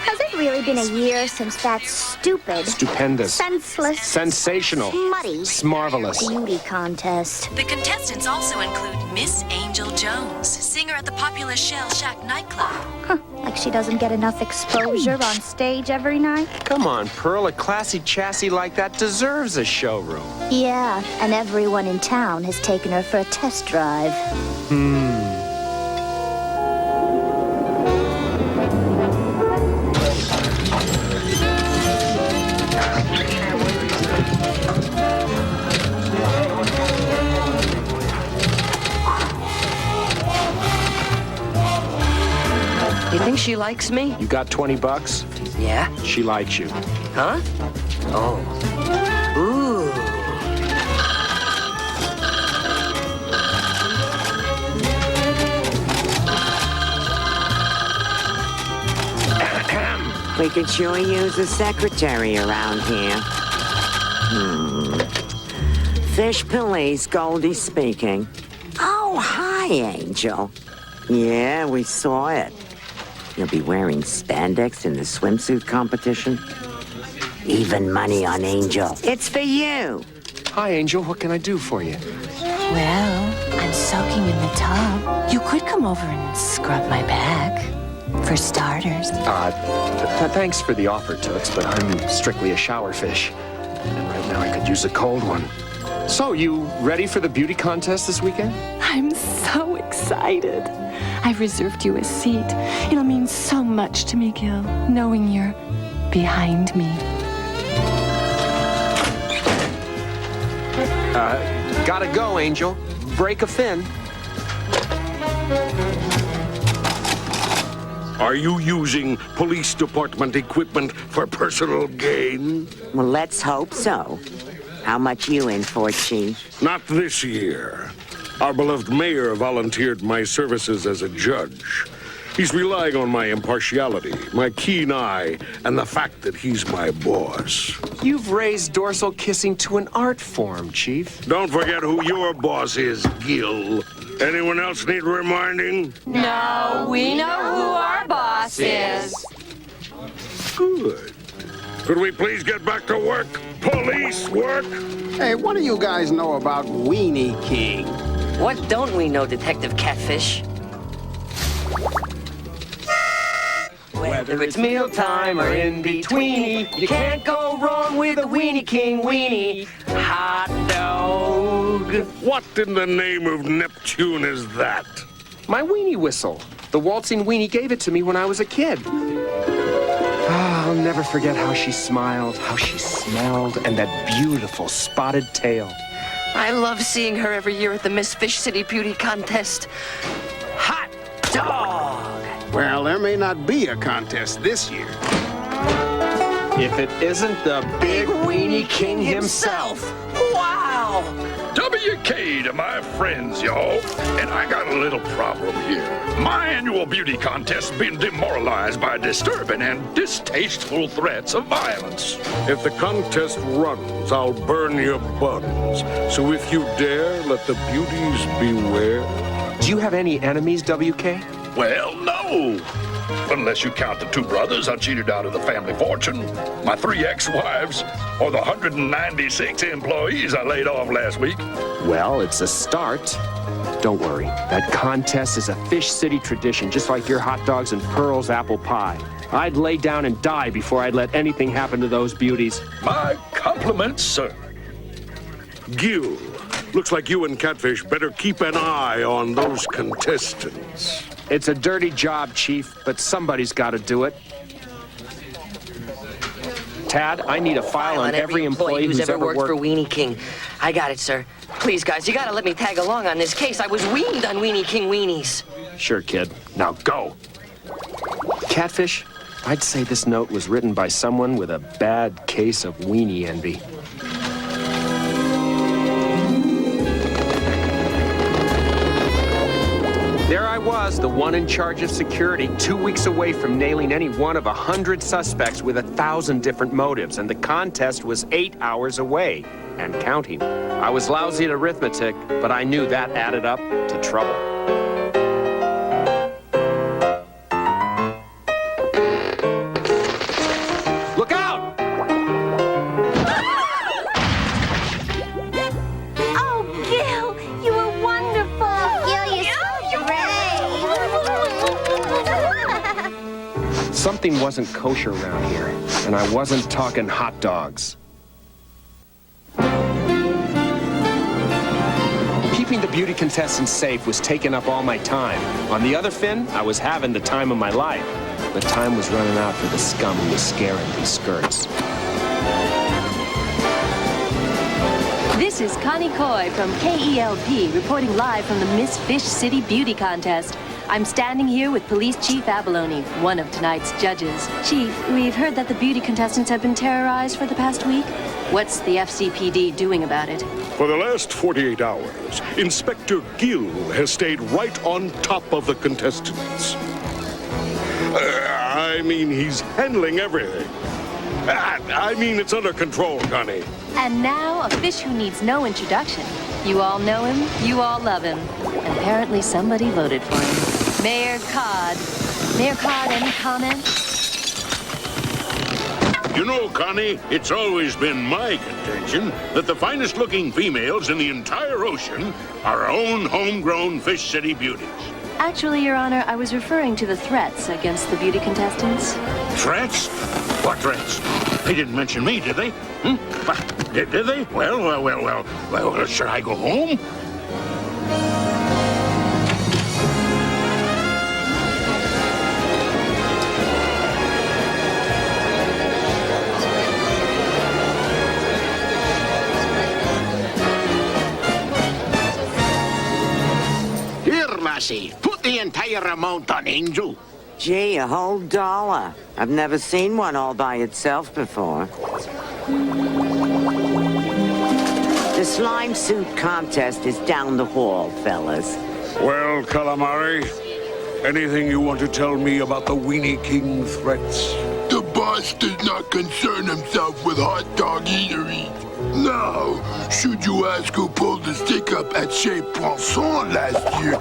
Has it really been a year since that stupid, Stupendous, senseless, sensational, smutty, marvelous beauty contest? The contestants also include Miss Angel Jones, singer at the popular Shell Shack nightclub. Huh, like she doesn't get enough exposure on stage every night? Come on, Pearl, a classy chassis like that deserves a showroom. Yeah, and everyone in town has taken her for a test drive. she likes me? You got 20 bucks? Yeah? She likes you. Huh? Oh. Ooh. We could sure use a secretary around here. Fish Police, Goldie speaking. Oh, hi, Angel. Yeah, we saw it. You'll be wearing spandex in the swimsuit competition? Even money on Angel. It's for you. Hi, Angel. What can I do for you? Well, I'm soaking in the tub. You could come over and scrub my back. For starters. Thanks for the offer, Toots, but I'm strictly a shower fish. And right now I could use a cold one. So, you ready for the beauty contest this weekend? I'm so excited. I've reserved you a seat. It'll mean so much to me, Gil, knowing you're behind me. Gotta go, Angel. Break a fin. Are you using police department equipment for personal gain? Well, let's hope so. How much you in for, Chief? Not this year. Our beloved mayor volunteered my services as a judge. He's relying on my impartiality, my keen eye, and the fact that he's my boss. You've raised dorsal kissing to an art form, Chief. Don't forget who your boss is, Gil. Anyone else need reminding? No, we know who our boss is. Good. Could we please get back to work? Police work? Hey, what do you guys know about Weenie King? What don't we know, Detective Catfish? Whether it's mealtime or in betweeny, you can't go wrong with a Weenie King weenie. Hot dog. What in the name of Neptune is that? My weenie whistle. The waltzing weenie gave it to me when I was a kid. I'll never forget how she smiled, how she smelled, and that beautiful spotted tail. I love seeing her every year at the Miss Fish City Beauty Contest. Hot dog! Well, there may not be a contest this year. If it isn't the big Weenie King himself. Wow! WK to my friends, y'all. And I got a little problem here. My annual beauty contest has been demoralized by disturbing and distasteful threats of violence. If the contest runs, I'll burn your buns. So if you dare, let the beauties beware. Do you have any enemies, WK? Well, no. Unless you count the 2 brothers I cheated out of the family fortune, my 3 ex-wives, or the 196 employees I laid off last week. Well, it's a start. Don't worry. That contest is a Fish City tradition, just like your hot dogs and Pearl's apple pie. I'd lay down and die before I'd let anything happen to those beauties. My compliments, sir. Gil, looks like you and Catfish better keep an eye on those contestants. It's a dirty job, Chief, but somebody's got to do it. Tad, I need a file on every employee who's ever worked for Weenie King. I got it, sir. Please, guys, you gotta let me tag along on this case. I was weaned on Weenie King weenies. Sure, kid. Now go. Catfish, I'd say this note was written by someone with a bad case of weenie envy. There I was, the one in charge of security, 2 weeks away from nailing any one of 100 suspects with 1,000 different motives, and the contest was 8 hours away, and counting. I was lousy at arithmetic, but I knew that added up to trouble. Look out! Oh, Gil, you were wonderful. Gil, you're great. Something wasn't kosher around here, and I wasn't talking hot dogs. Keeping the beauty contestants safe was taking up all my time. On the other fin, I was having the time of my life. But time was running out for the scum who was scaring these skirts. This is Connie Coy from KELP reporting live from the Miss Fish City Beauty Contest. I'm standing here with Police Chief Abalone, one of tonight's judges. Chief, we've heard that the beauty contestants have been terrorized for the past week. What's the FCPD doing about it? For the last 48 hours, Inspector Gill has stayed right on top of the contestants. I mean, he's handling everything. I mean, it's under control, Connie. And now, a fish who needs no introduction. You all know him, you all love him. And apparently somebody voted for him. Mayor Cod. Mayor Cod, any comment? You know, Connie, it's always been my contention that the finest-looking females in the entire ocean are our own homegrown Fish City beauties. Actually, Your Honor, I was referring to the threats against the beauty contestants. Threats? What threats? They didn't mention me, did they? Did they? Well, should I go home? Here, lassie, put the entire amount on Angel. Gee, a whole $1. I've never seen one all by itself before. The slime suit contest is down the hall, fellas. Well, Calamari, anything you want to tell me about the Weenie King threats? The boss does not concern himself with hot dog eateries. Now, should you ask who pulled the stick-up at Chez Poisson last year?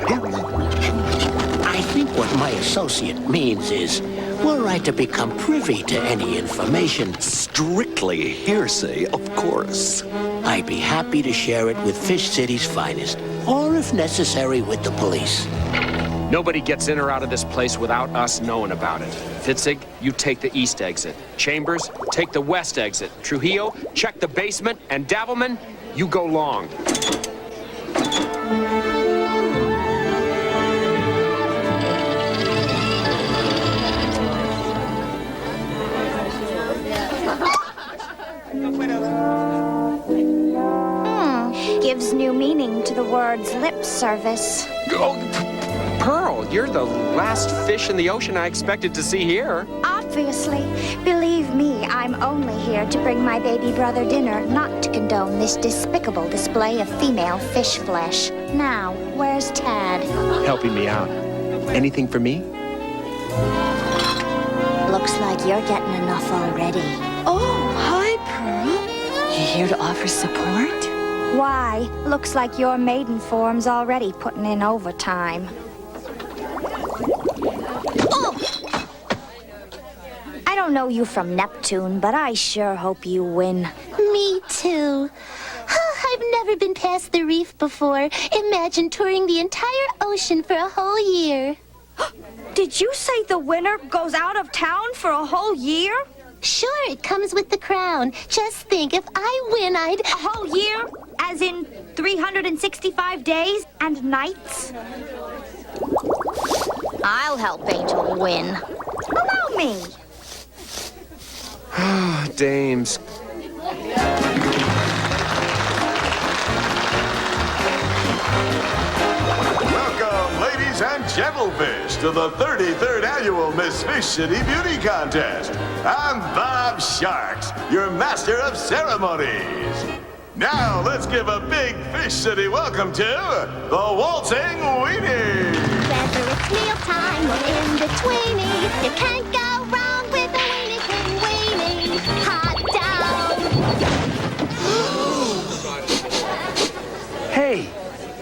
I think what my associate means is we're right to become privy to any information. Strictly hearsay, of course. I'd be happy to share it with Fish City's finest, or if necessary, with the police. Nobody gets in or out of this place without us knowing about it. Fitzig, you take the east exit. Chambers, take the west exit. Trujillo, check the basement. And Davelman, you go long. Gives new meaning to the words lip service. Oh, Pearl, you're the last fish in the ocean I expected to see here. Obviously. Believe me, I'm only here to bring my baby brother dinner, not to condone this despicable display of female fish flesh. Now, where's Tad? Helping me out. Anything for me? Looks like you're getting enough already. Oh, hi, Pearl. You here to offer support? Why? Looks like your maiden form's already putting in overtime. Oh! I don't know you from Neptune, but I sure hope you win. Me too. I've never been past the reef before. Imagine touring the entire ocean for a whole year. Did you say the winner goes out of town for a whole year? Sure, it comes with the crown. Just think, if I win, I'd... A whole year? As in 365 days and nights? I'll help Angel win. Allow me. Dames. Welcome, ladies and gentlefish, to the 33rd annual Miss Fish City Beauty Contest. I'm Bob Sharks, your master of ceremonies. Now, let's give a big Fish City welcome to the Waltzing Weenie. Whether it's mealtime or in betweenie, you can't go wrong with a weenie king weenie. Hot down. Hey,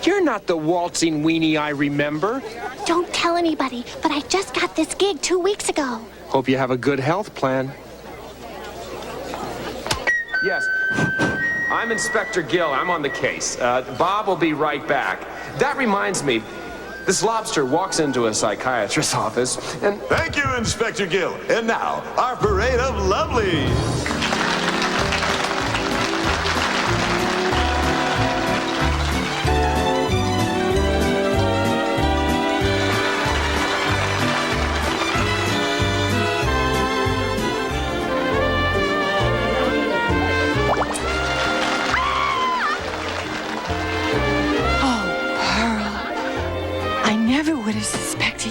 you're not the waltzing weenie I remember. Don't tell anybody, but I just got this gig 2 weeks ago. Hope you have a good health plan. Yes. I'm Inspector Gill. I'm on the case. Bob will be right back. That reminds me, this lobster walks into a psychiatrist's office and... Thank you, Inspector Gill. And now, our parade of lovelies. I never would have suspected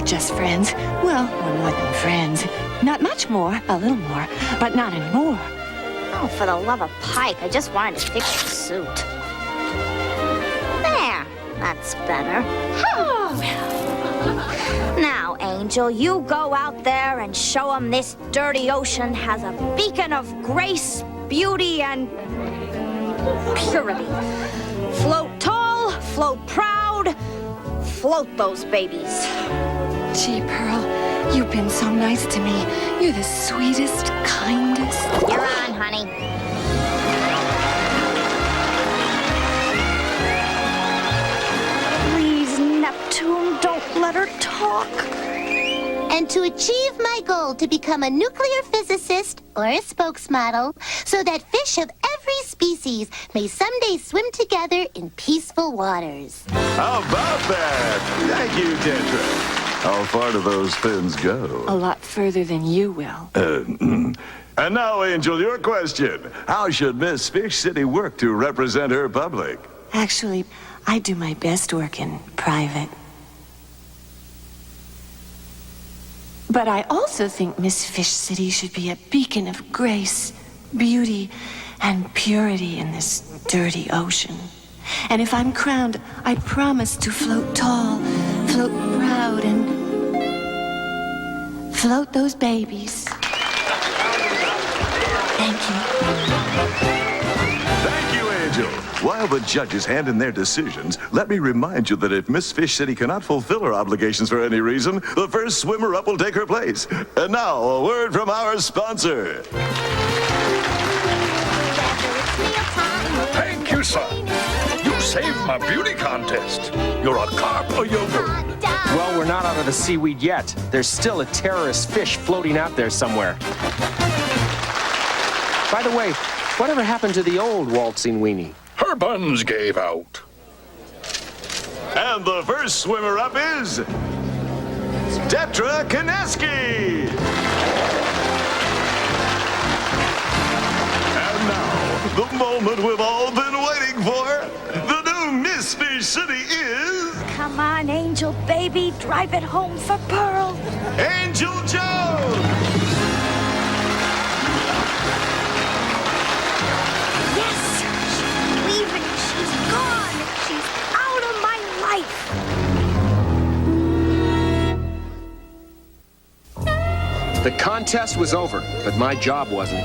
just friends. Well, we're more than friends. Not much more, a little more, but not anymore. Oh, for the love of Pike, I just wanted to fix the suit. There, that's better. Now, Angel, you go out there and show them this dirty ocean has a beacon of grace, beauty, and purity. Float tall, float proud, float those babies. Gee, Pearl, you've been so nice to me. You're the sweetest, kindest. You're on, honey. Please, Neptune, don't let her talk. And to achieve my goal to become a nuclear physicist or a spokesmodel, so that fish of every species may someday swim together in peaceful waters. How about that? Thank you, Tetra. How far do those fins go? A lot further than you will. And now, Angel, your question. How should Miss Fish City work to represent her public? Actually, I do my best work in private. But I also think Miss Fish City should be a beacon of grace, beauty, and purity in this dirty ocean. And if I'm crowned, I promise to float tall, float proud, and float those babies. Thank you. Thank you, Angel. While the judges hand in their decisions, let me remind you that if Miss Fish City cannot fulfill her obligations for any reason, the first swimmer-up will take her place. And now, a word from our sponsor. Thank you, son. You saved my beauty contest. You're a carp or your word. Well, we're not out of the seaweed yet. There's still a terrorist fish floating out there somewhere. By the way, whatever happened to the old waltzing weenie? Her buns gave out. And the first swimmer-up is Tetra Kineski. And now, the moment we've all been waiting for. The new Miss Fish City is... Come on, Angel, baby. Drive it home for Pearl. Angel Jones! Yes! She's leaving. She's gone. She's out of my life. The contest was over, but my job wasn't.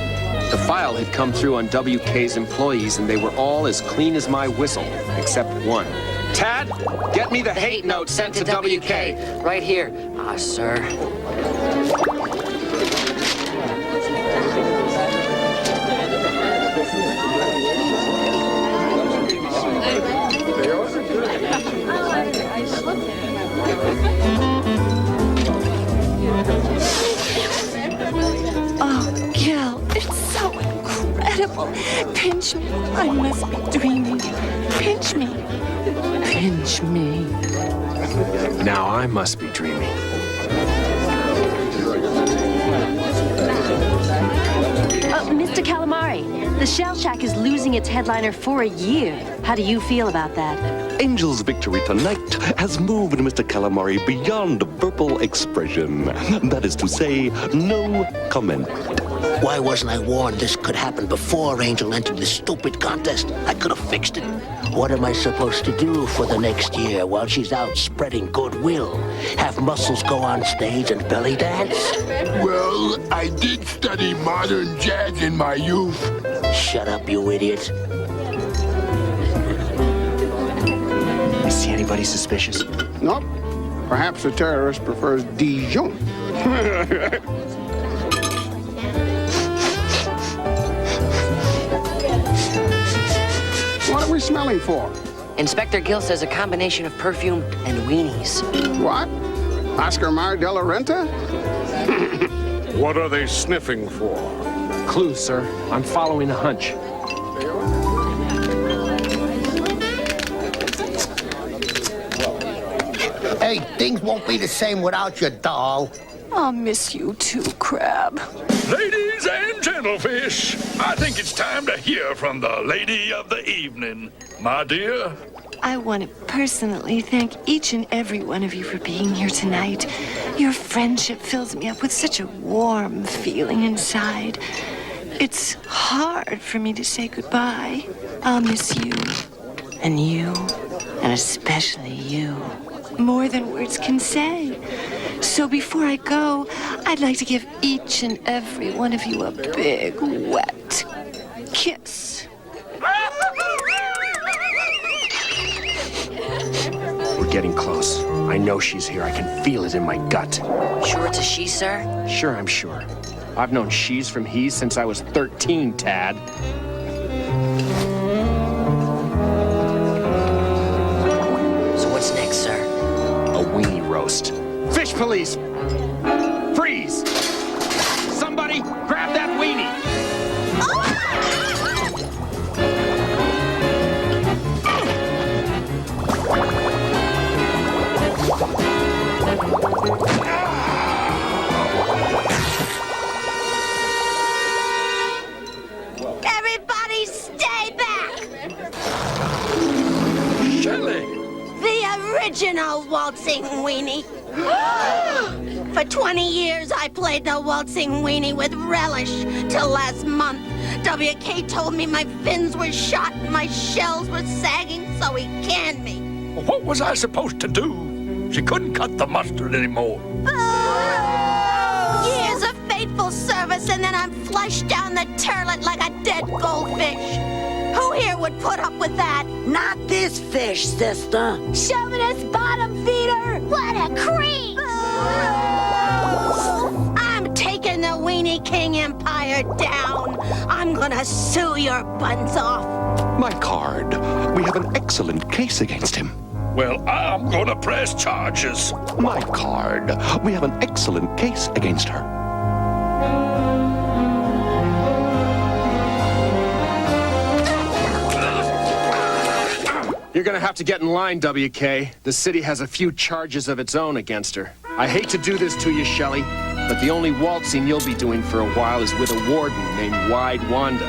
The file had come through on WK's employees, and they were all as clean as my whistle, except one. Tad, get me the hate note sent to WK. Right here. Ah, sir. Oh, Gil, it's so incredible. Pinch me. I must be dreaming. Pinch me. Pinch me. Now I must be dreaming. Mr. Calamari, the Shell Shack is losing its headliner for a year. How do you feel about that? Angel's victory tonight has moved Mr. Calamari beyond verbal expression. That is to say, no comment. Why wasn't I warned this could happen before Angel entered this stupid contest? I could have fixed it. What am I supposed to do for the next year while she's out spreading goodwill? Have muscles go on stage and belly dance? Well, I did study modern jazz in my youth. Shut up, you idiot. You see anybody suspicious? Nope. Perhaps the terrorist prefers Dijon. What are we smelling for? Inspector Gill says a combination of perfume and weenies. What? Oscar Mayer de la Renta? What are they sniffing for? Clues, sir. I'm following a hunch. Hey, things won't be the same without you, doll. I'll miss you too, Crab. Ladies and gentlefish, I think it's time to hear from the lady of the evening. My dear, I want to personally thank each and every one of you for being here tonight. Your friendship fills me up with such a warm feeling inside. It's hard for me to say goodbye. I'll miss you, and especially you, more than words can say. So before I go, I'd like to give each and every one of you a big, wet kiss. We're getting close. I know she's here. I can feel it in my gut. Sure it's a she, sir? Sure, I'm sure. I've known she's from he's since I was 13, Tad. So what's next, sir? A weenie roast. Fish police! Freeze! Somebody grab that weenie! Everybody stay back! Shelley! The original waltzing weenie. For 20 years, I played the waltzing weenie with relish. Till last month, WK told me my fins were shot and my shells were sagging, so he canned me. What was I supposed to do? She couldn't cut the mustard anymore. Years of faithful service, and then I'm flushed down the turlet like a dead goldfish. Who here would put up with that? Not this fish, sister. Chauvinist bottom feeder! What a creep! I'm taking the Weenie King Empire down. I'm gonna sue your buns off. My card. We have an excellent case against him. Well, I'm gonna press charges. My card. We have an excellent case against her. You're gonna have to get in line, WK. The city has a few charges of its own against her. I hate to do this to you, Shelley, but the only waltzing you'll be doing for a while is with a warden named Wide Wanda.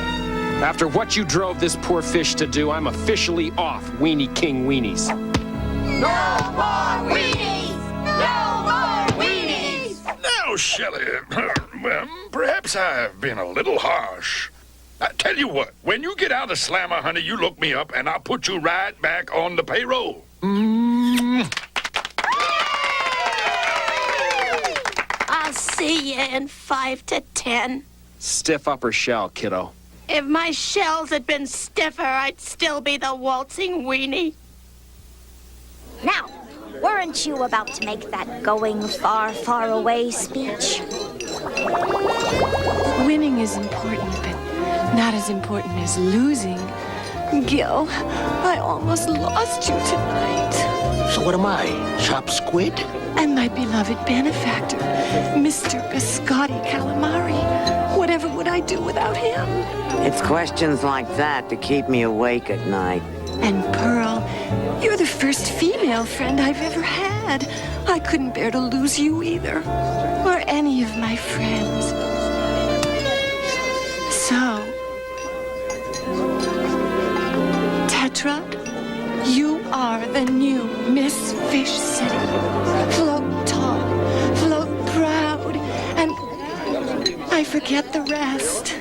After what you drove this poor fish to do, I'm officially off Weenie King Weenies. No more weenies! No more weenies! Now, Shelley, well, perhaps I've been a little harsh. I tell you what, when you get out of Slammer, honey, you look me up and I'll put you right back on the payroll. I'll see you in 5 to 10. Stiff upper shell, kiddo. If my shells had been stiffer, I'd still be the waltzing weenie. Now, weren't you about to make that going far, far away speech? Winning is important, but not as important as losing. Gil, I almost lost you tonight. So what am I? Chopped squid? And my beloved benefactor, Mr. Biscotti Calamari. Whatever would I do without him? It's questions like that to keep me awake at night. And Pearl, you're the first female friend I've ever had. I couldn't bear to lose you either, or any of my friends. So, Tetra, you are the new Miss Fish City. Float tall, float proud, and I forget the rest.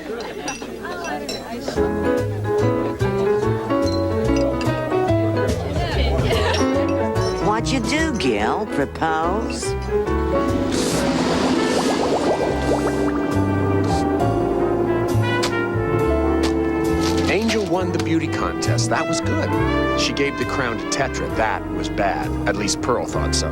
What'd you do, Gil? Propose? Angel won the beauty contest. That was good. She gave the crown to Tetra. That was bad. At least Pearl thought so.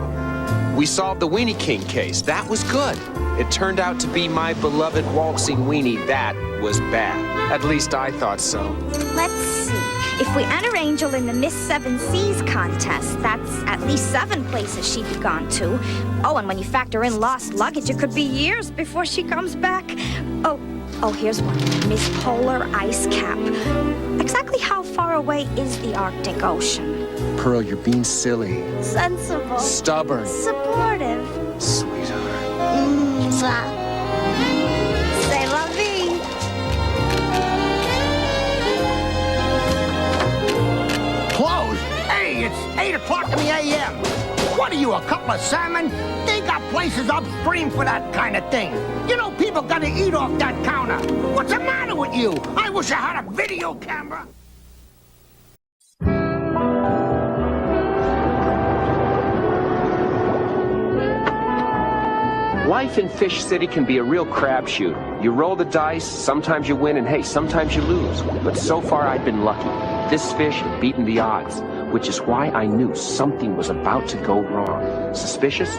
We solved the Weenie King case. That was good. It turned out to be my beloved waltzing weenie. That was bad. At least I thought so. Let's see. If we enter Angel in the Miss Seven Seas contest, that's at least 7 places she'd be gone to. Oh, and when you factor in lost luggage, it could be years before she comes back. Oh, here's one. Miss Polar Ice Cap. Exactly how far away is the Arctic Ocean? Pearl, you're being silly. Sensible. Stubborn. Supportive. Sweetheart. C'est la vie. Close. Hey, you a couple of salmon? They got places upstream for that kind of thing. You know, people gotta eat off that counter. What's the matter with you? I wish I had a video camera. Life in Fish City can be a real crapshoot. You roll the dice, sometimes you win, and hey, sometimes you lose. But so far, I've been lucky. This fish had beaten the odds, which is why I knew something was about to go wrong. Suspicious?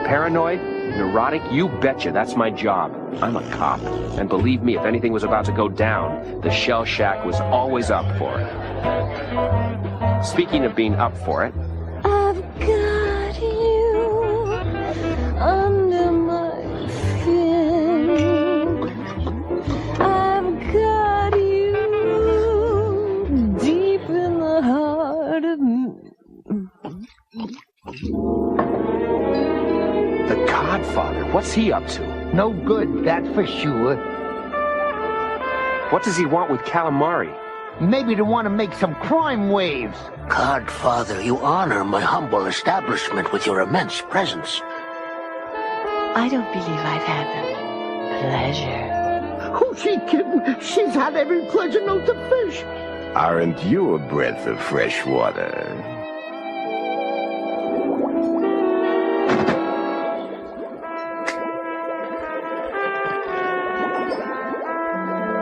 Paranoid? Neurotic? You betcha, that's my job. I'm a cop. And believe me, if anything was about to go down, the Shell Shack was always up for it. Speaking of being up for it, I've got you under my skin. I've got you deep in the heart of me. the Godfather, what's he up to? No good, that's for sure. What does he want with calamari? Maybe they want to make some crime waves. Godfather, you honor my humble establishment with your immense presence. I don't believe I've had the pleasure. Who's she kidding? She's had every pleasure known to fish. Aren't you a breath of fresh water?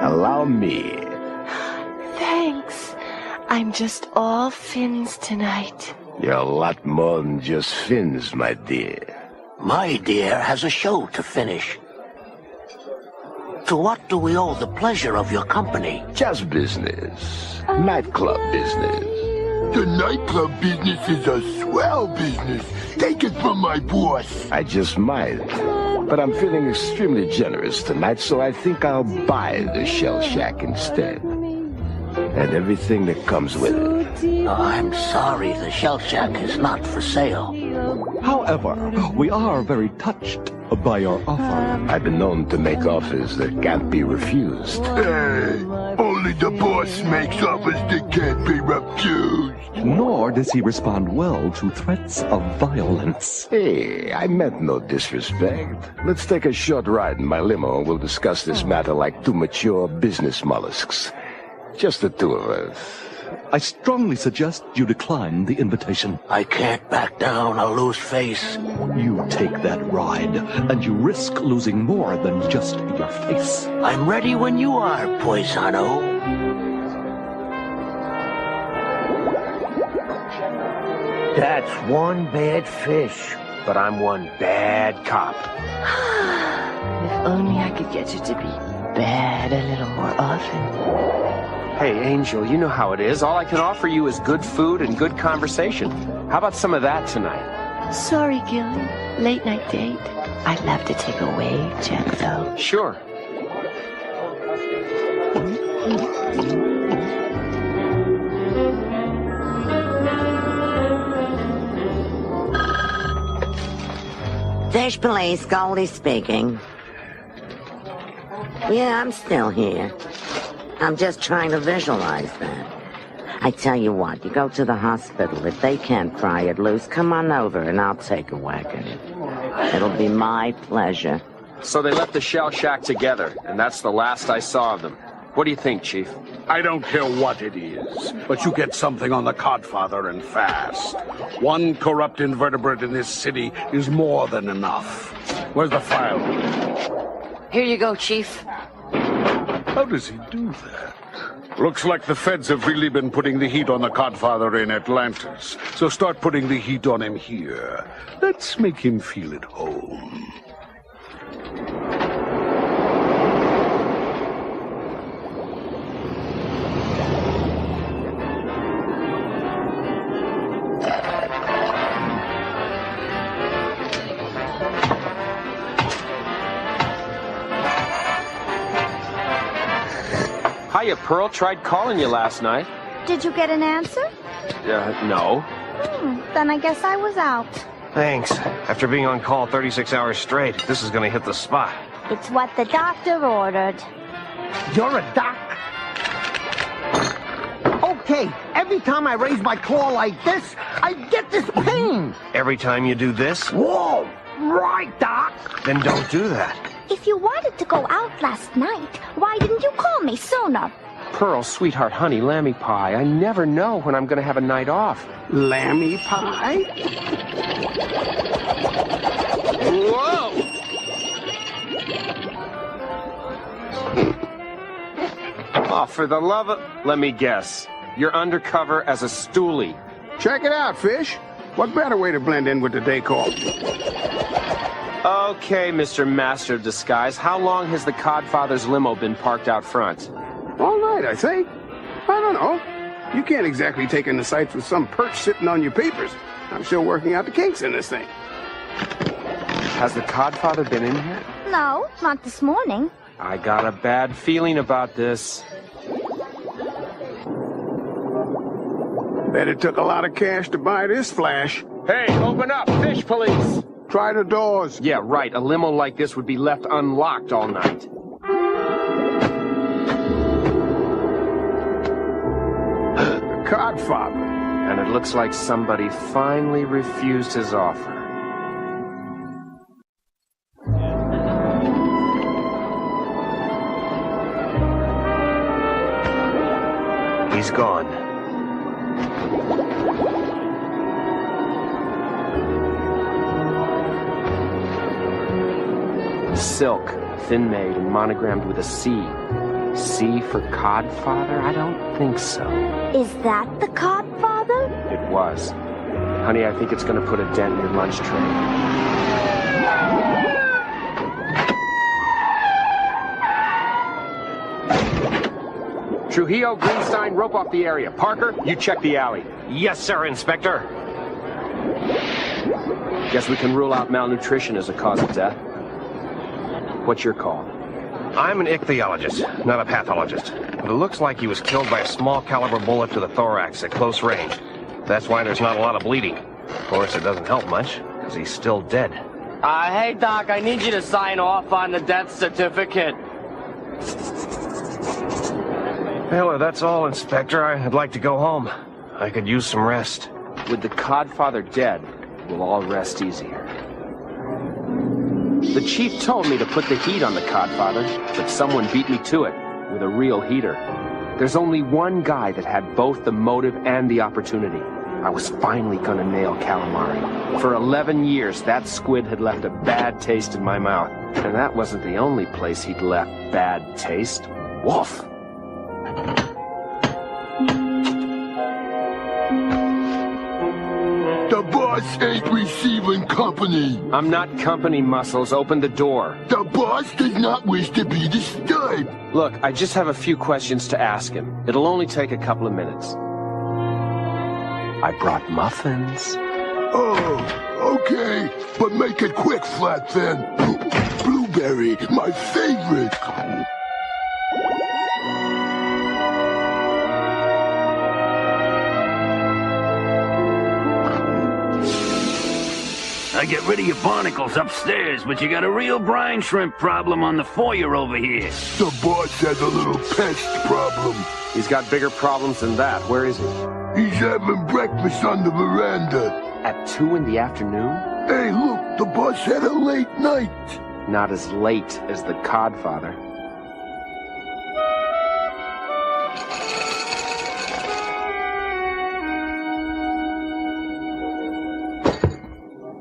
Allow me. Thanks. I'm just all fins tonight. You're a lot more than just fins, my dear. My dear has a show to finish. To what do we owe the pleasure of your company? Just business. Nightclub business. The nightclub business is a swell business. Take it from my boss. I just might. But I'm feeling extremely generous tonight, so I think I'll buy the Shell Shack instead. And everything that comes with it. I'm sorry, the Shell Shack is not for sale. However, we are very touched by your offer. I've been known to make offers that can't be refused. Hey, only the boss makes offers that can't be refused. Nor does he respond well to threats of violence. Hey, I meant no disrespect. Let's take a short ride in my limo and we'll discuss this matter like two mature business mollusks. Just the two of us. I strongly suggest you decline the invitation. I can't back down, I'll lose face. You take that ride, and you risk losing more than just your face. I'm ready when you are, Poisano. That's one bad fish. But I'm one bad cop. If only I could get you to be bad a little more often. Hey, Angel, you know how it is. All I can offer you is good food and good conversation. How about some of that tonight? Sorry, Gilly. Late night date. I'd love to take a wave check, though. Sure. Fish Police, Goldie speaking. Yeah, I'm still here. I'm just trying to visualize that. I tell you what, you go to the hospital. If they can't pry it loose, come on over and I'll take a whack at it. It'll be my pleasure. So they left the Shell Shack together, and that's the last I saw of them. What do you think, Chief? I don't care what it is, but you get something on the Godfather and fast. One corrupt invertebrate in this city is more than enough. Where's the file? Here you go, Chief. How does he do that? Looks like the feds have really been putting the heat on the Godfather in Atlantis. So start putting the heat on him here. Let's make him feel at home. Hiya, Pearl. Tried calling you last night. Did you get an answer? No. Then I guess I was out. Thanks. After being on call 36 hours straight, this is gonna hit the spot. It's what the doctor ordered. You're a doc? Okay, every time I raise my claw like this, I I get this pain. Every time you do this? Whoa! Right, Doc. Then don't do that. If you wanted to go out last night, why didn't you call me sooner? Pearl, sweetheart, honey, lammy pie. I never know when I'm going to have a night off. Lammy pie? Whoa! Oh, for the love of... Let me guess. You're undercover as a stoolie. Check it out, Fish. What better way to blend in with the decor? Okay, Mr. Master of Disguise. How long has the Codfather's limo been parked out front? All night, I think. I don't know. You can't exactly take in the sights with some perch sitting on your papers. I'm still working out the kinks in this thing. Has the Codfather been in here? No, not this morning. I got a bad feeling about this. Bet it took a lot of cash to buy this flash. Hey, open up! Fish police! Try the doors. Yeah, right. A limo like this would be left unlocked all night. The Codfather. And it looks like somebody finally refused his offer. He's gone. Silk, thin-made and monogrammed with a C. C for Codfather? I don't think so. Is that the Codfather? It was. Honey, I think it's going to put a dent in your lunch tray. Trujillo, Greenstein, rope off the area. Parker, you check the alley. Yes, sir, Inspector. Guess we can rule out malnutrition as a cause of death. What's your call? I'm an ichthyologist, not a pathologist. But it looks like he was killed by a small caliber bullet to the thorax at close range. That's why there's not a lot of bleeding. Of course, it doesn't help much, because he's still dead. Hey, Doc, I need you to sign off on the death certificate. Well, if that's all, Inspector, I'd like to go home. I could use some rest. With the Codfather dead, we'll all rest easier. The chief told me to put the heat on the Codfather, but someone beat me to it with a real heater. There's only one guy that had both the motive and the opportunity. I was finally gonna nail Calamari. For 11 years, that squid had left a bad taste in my mouth. And that wasn't the only place he'd left bad taste. Woof! The boss ain't receiving company. I'm not company, Muscles. Open the door. The boss does not wish to be disturbed. Look, I just have a few questions to ask him. It'll only take a couple of minutes. I brought muffins. Oh, okay. But make it quick, Flat Fin. Blueberry, my favorite. I get rid of your barnacles upstairs, but you got a real brine shrimp problem on the foyer over here. The boss has a little pest problem. He's got bigger problems than that. Where is he? He's having breakfast on the veranda. At 2 in the afternoon? Hey, look, the boss had a late night. Not as late as the Codfather.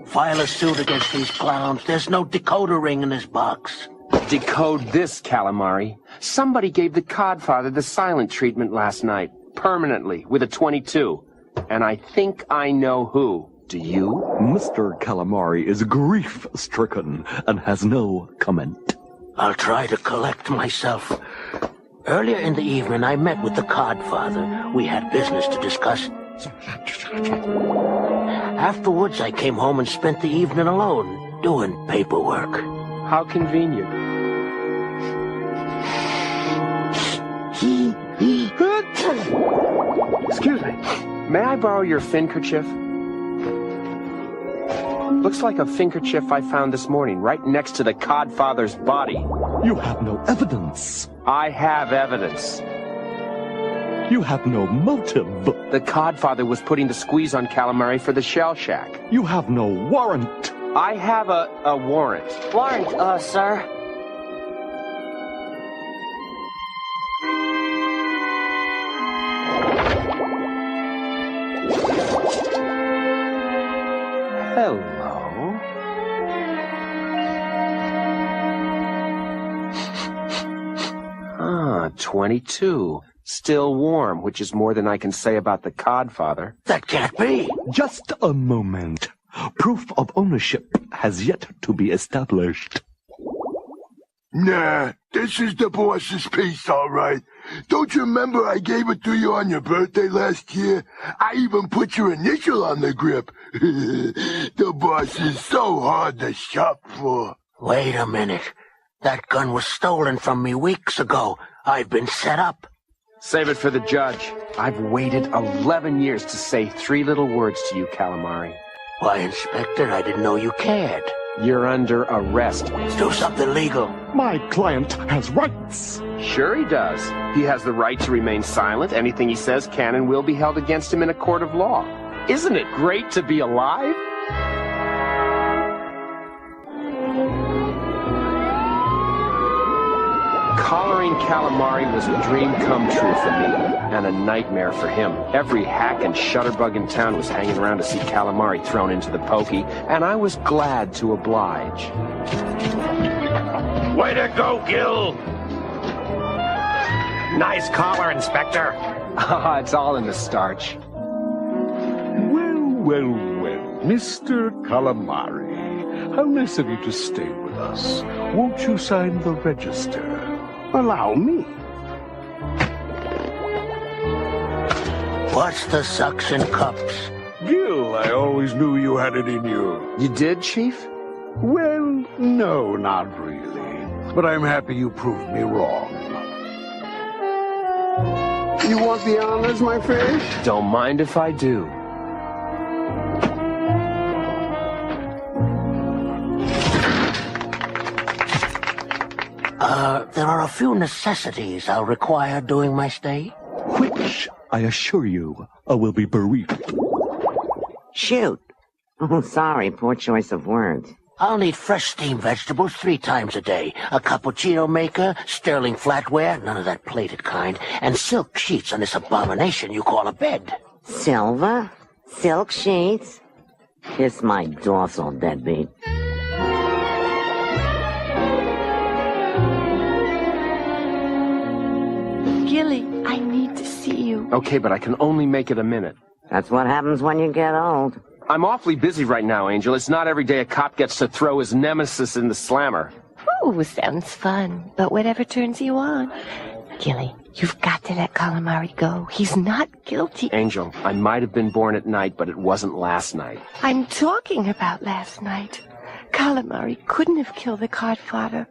File a suit against these clowns. There's no decoder ring in this box. Decode this, Calamari. Somebody gave the Codfather the silent treatment last night. Permanently, with a .22. And I think I know who. Do you? Mr. Calamari is grief-stricken and has no comment. I'll try to collect myself. Earlier in the evening, I met with the Codfather. We had business to discuss. Afterwards, I came home and spent the evening alone, doing paperwork. How convenient. Excuse me. May I borrow your finkerchief? Looks like a finkerchief I found this morning, right next to the Codfather's body. You have no evidence. I have evidence. You have no motive. The Codfather was putting the squeeze on Calamari for the Shell Shack. You have no warrant. I have a warrant. Warrant, sir. Hello. 22. Still warm, which is more than I can say about the Codfather. That can't be. Just a moment. Proof of ownership has yet to be established. Nah, this is the boss's piece, all right. Don't you remember I gave it to you on your birthday last year? I even put your initial on the grip. The boss is so hard to shop for. Wait a minute. That gun was stolen from me weeks ago. I've been set up. Save it for the judge. I've waited 11 years to say 3 little words to you, Calamari. Why, Inspector, I didn't know you cared. You're under arrest. Do something legal. My client has rights. Sure he does. He has the right to remain silent. Anything he says can and will be held against him in a court of law. Isn't it great to be alive? Collaring Calamari was a dream come true for me, and a nightmare for him. Every hack and shutterbug in town was hanging around to see Calamari thrown into the pokey, and I was glad to oblige. Way to go, Gil! Nice collar, Inspector. It's all in the starch. Well, Mr. Calamari, how nice of you to stay with us. Won't you sign the register? Allow me. What's the suction cups? Gil, I always knew you had it in you. You did, Chief? Well, no, not really. But I'm happy you proved me wrong. You want the honors, my fish? Don't mind if I do. There are a few necessities I'll require during my stay. Which, I assure you, will be brief. Shoot. Oh, sorry, poor choice of words. I'll need fresh steamed vegetables 3 times a day, a cappuccino maker, sterling flatware, none of that plated kind, and silk sheets on this abomination you call a bed. Silver? Silk sheets? Kiss my dorsal, deadbeat. Gilly, I need to see you. Okay, but I can only make it a minute. That's what happens when you get old. I'm awfully busy right now, Angel. It's not every day a cop gets to throw his nemesis in the slammer. Ooh, sounds fun. But whatever turns you on. Gilly, you've got to let Calamari go. He's not guilty. Angel, I might have been born at night, but it wasn't last night. I'm talking about last night. Calamari couldn't have killed the Codfather.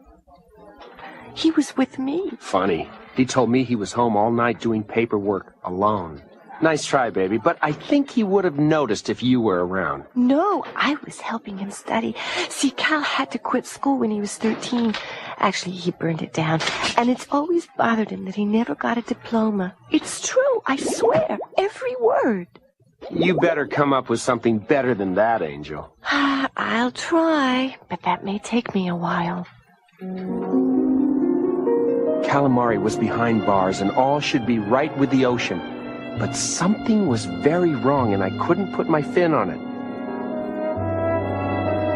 He was with me. Funny. He told me he was home all night doing paperwork alone. Nice try, baby, but I think he would have noticed if you were around. No, I was helping him study. See, Cal had to quit school when he was 13. Actually, he burned it down. And it's always bothered him that he never got a diploma. It's true, I swear, every word. You better come up with something better than that, Angel. I'll try, but that may take me a while. Calamari was behind bars, and all should be right with the ocean. But something was very wrong, and I couldn't put my fin on it.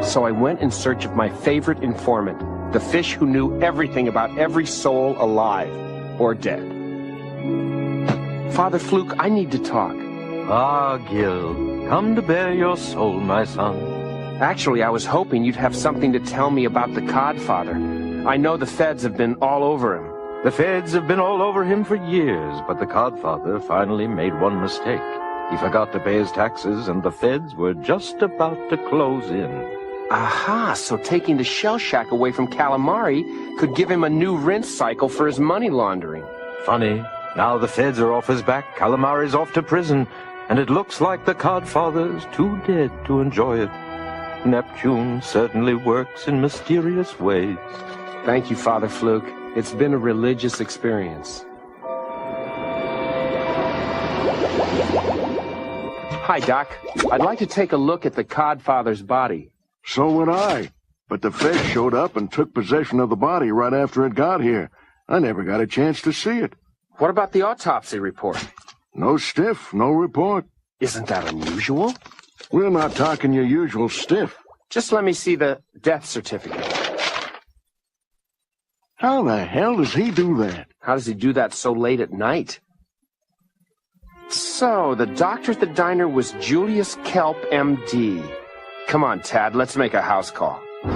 So I went in search of my favorite informant, the fish who knew everything about every soul alive or dead. Father Fluke, I need to talk. Ah, Gil, come to bare your soul, my son. Actually, I was hoping you'd have something to tell me about the Codfather. I know the feds have been all over him. The feds have been all over him for years, but the Codfather finally made one mistake. He forgot to pay his taxes, and the feds were just about to close in. Aha, so taking the Shell Shack away from Calamari could give him a new rinse cycle for his money laundering. Funny, now the feds are off his back, Calamari's off to prison, and it looks like the Codfather's too dead to enjoy it. Neptune certainly works in mysterious ways. Thank you, Father Fluke. It's been a religious experience. Hi, Doc. I'd like to take a look at the Codfather's body. So would I. But the feds showed up and took possession of the body right after it got here. I never got a chance to see it. What about the autopsy report? No stiff, no report. Isn't that unusual? We're not talking your usual stiff. Just let me see the death certificate. How the hell does he do that? How does he do that so late at night? So, the doctor at the diner was Julius Kelp, M.D. Come on, Tad, let's make a house call. The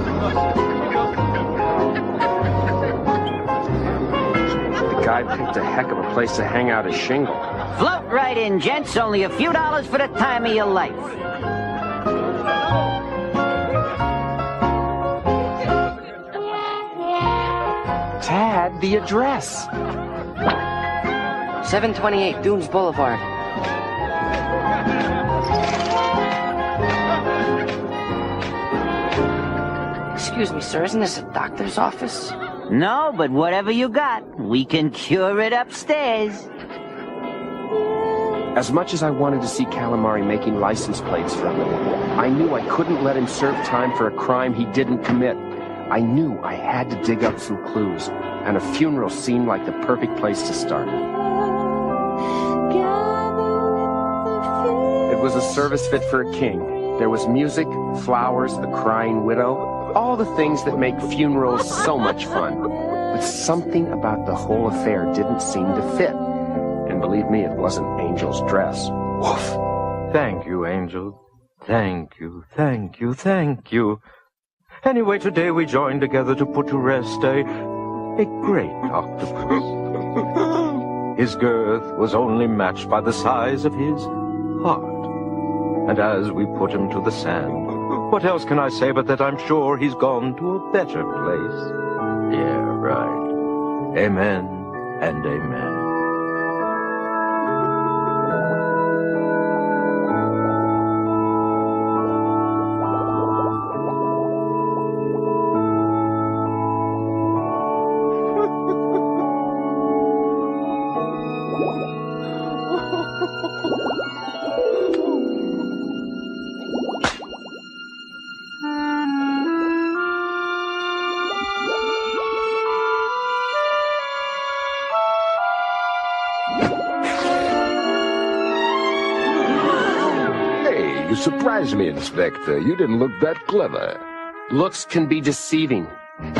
guy picked a heck of a place to hang out his shingle. Float right in, gents. Only a few dollars for the time of your life. Tad, the address. 728 Dunes Boulevard. Excuse me, sir, isn't this a doctor's office? No, but whatever you got, we can cure it upstairs. As much as I wanted to see Calamari making license plates from him, I knew I couldn't let him serve time for a crime he didn't commit. I knew I had to dig up some clues, and a funeral seemed like the perfect place to start. It was a service fit for a king. There was music, flowers, the crying widow, all the things that make funerals so much fun. But something about the whole affair didn't seem to fit. And believe me, it wasn't Angel's dress. Woof. Thank you, Angel. Thank you, thank you, thank you. Anyway, today we joined together to put to rest a great octopus. His girth was only matched by the size of his heart. And as we put him to the sand, what else can I say but that I'm sure he's gone to a better place? Yeah, right. Amen and amen. You surprised me, Inspector. You didn't look that clever. Looks can be deceiving.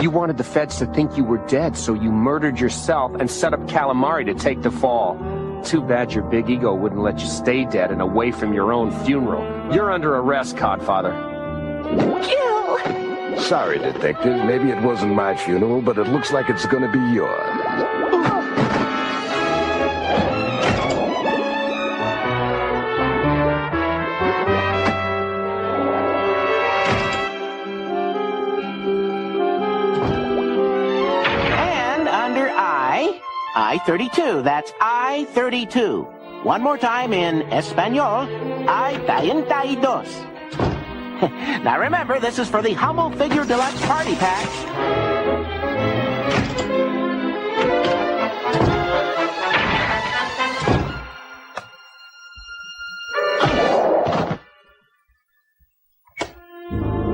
You wanted the feds to think you were dead, so you murdered yourself and set up Calamari to take the fall. Too bad your big ego wouldn't let you stay dead and away from your own funeral. You're under arrest, Codfather. Gil! Sorry, Detective. Maybe it wasn't my funeral, but it looks like it's gonna be yours. I-32, that's I-32. One more time in Espanol, I-32. Now remember, this is for the Humble Figure Deluxe Party Pack.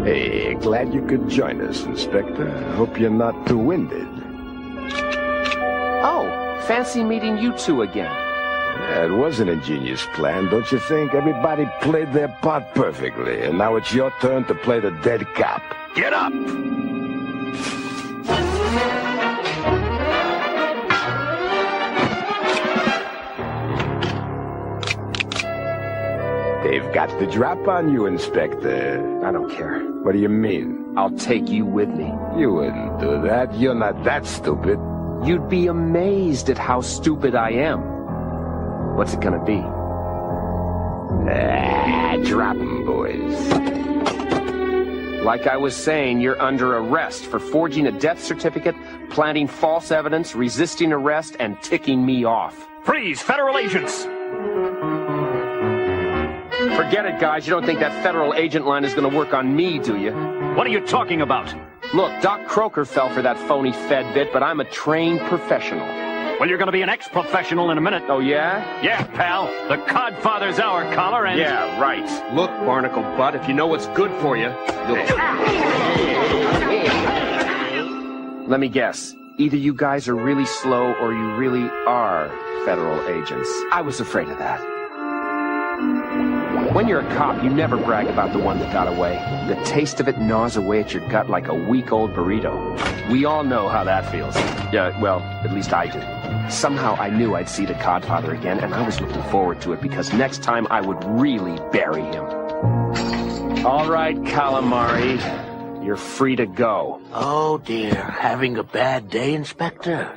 Hey, glad you could join us, Inspector. Hope you're not too winded. Oh, fancy meeting you two again. Yeah, it was an ingenious plan, don't you think? Everybody played their part perfectly, and now it's your turn to play the dead cop. Get up! They've got the drop on you, Inspector. I don't care. What do you mean? I'll take you with me. You wouldn't do that. You're not that stupid. You'd be amazed at how stupid I am. What's it gonna be? Drop 'em, boys. Like I was saying, you're under arrest for forging a death certificate, planting false evidence, resisting arrest, and ticking me off. Freeze, federal agents! Forget it, guys. You don't think that federal agent line is gonna work on me, do you? What are you talking about? Look, Doc Croker fell for that phony Fed bit, but I'm a trained professional. Well, you're going to be an ex-professional in a minute. Oh, yeah? Yeah, pal. The Codfather's our collar and... Yeah, right. Look, barnacle butt, if you know what's good for you, you'll... Let me guess. Either you guys are really slow or you really are federal agents. I was afraid of that. When you're a cop, you never brag about the one that got away. The taste of it gnaws away at your gut like a week-old burrito. We all know how that feels. Yeah, well, at least I do. Somehow I knew I'd see the Codfather again, and I was looking forward to it because next time I would really bury him. All right, Calamari. You're free to go. Oh, dear. Having a bad day, Inspector?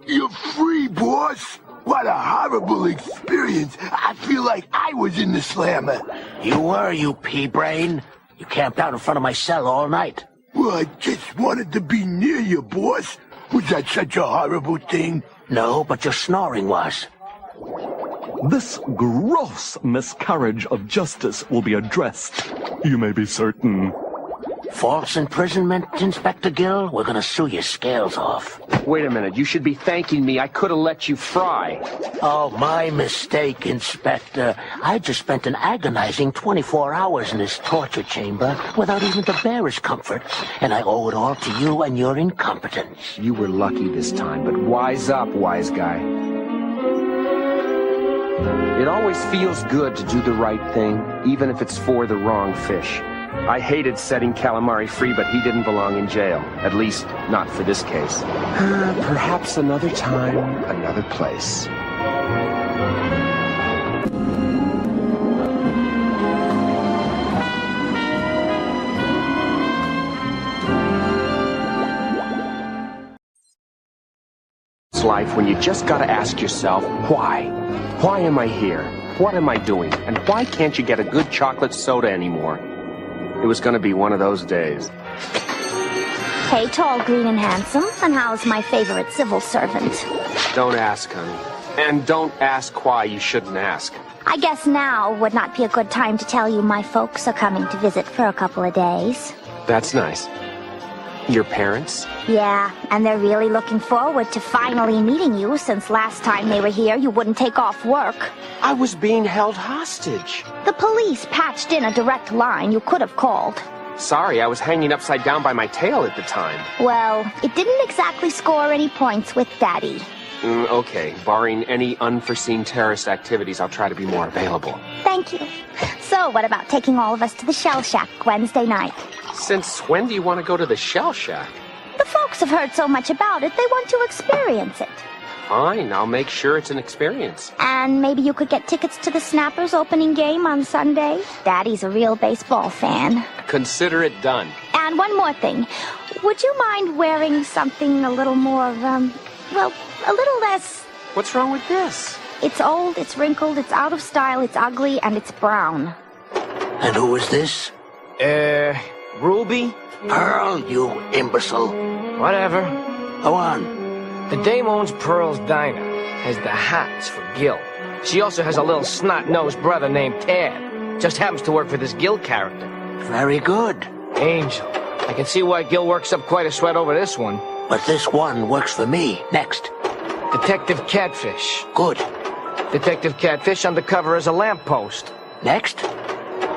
You're free, boss. What a horrible experience. I feel like I was in the slammer. You were, you pea-brain. You camped out in front of my cell all night. Well, I just wanted to be near you, boss. Was that such a horrible thing? No, but your snoring was. This gross miscarriage of justice will be addressed, you may be certain. False imprisonment, Inspector Gill? We're gonna sue your scales off. Wait a minute, you should be thanking me. I could have let you fry. Oh, my mistake, Inspector. I just spent an agonizing 24 hours in this torture chamber without even the barest comfort, and I owe it all to you and your incompetence. You were lucky this time, but wise up, wise guy. It always feels good to do the right thing, even if it's for the wrong fish. I hated setting Calamari free, but he didn't belong in jail. At least, not for this case. Perhaps another time, another place. It's life when you just gotta ask yourself, why? Why am I here? What am I doing? And why can't you get a good chocolate soda anymore? It was going to be one of those days. Hey, tall, green, and handsome. And how's my favorite civil servant? Don't ask, honey. And don't ask why you shouldn't ask. I guess now would not be a good time to tell you my folks are coming to visit for a couple of days. That's nice. Your parents? Yeah, and they're really looking forward to finally meeting you, since last time they were here you wouldn't take off work. I was being held hostage. The police patched in a direct line you could have called. Sorry, I was hanging upside down by my tail at the time. Well, it didn't exactly score any points with Daddy. Okay, barring any unforeseen terrorist activities, I'll try to be more available. Thank you. So, what about taking all of us to the Shell Shack Wednesday night? Since when do you want to go to the Shell Shack? The folks have heard so much about it, they want to experience it. Fine, I'll make sure it's an experience. And maybe you could get tickets to the Snappers opening game on Sunday? Daddy's a real baseball fan. Consider it done. And one more thing. Would you mind wearing something a little more, well, a little less... What's wrong with this? It's old, it's wrinkled, it's out of style, it's ugly, and it's brown. And who is this? Ruby? Pearl, you imbecile. Whatever. Go on. The dame owns Pearl's Diner, has the hots for Gil. She also has a little snot-nosed brother named Ted. Just happens to work for this Gil character. Very good. Angel. I can see why Gil works up quite a sweat over this one. But this one works for me. Next. Detective Catfish. Good. Detective Catfish undercover as a lamppost. Next.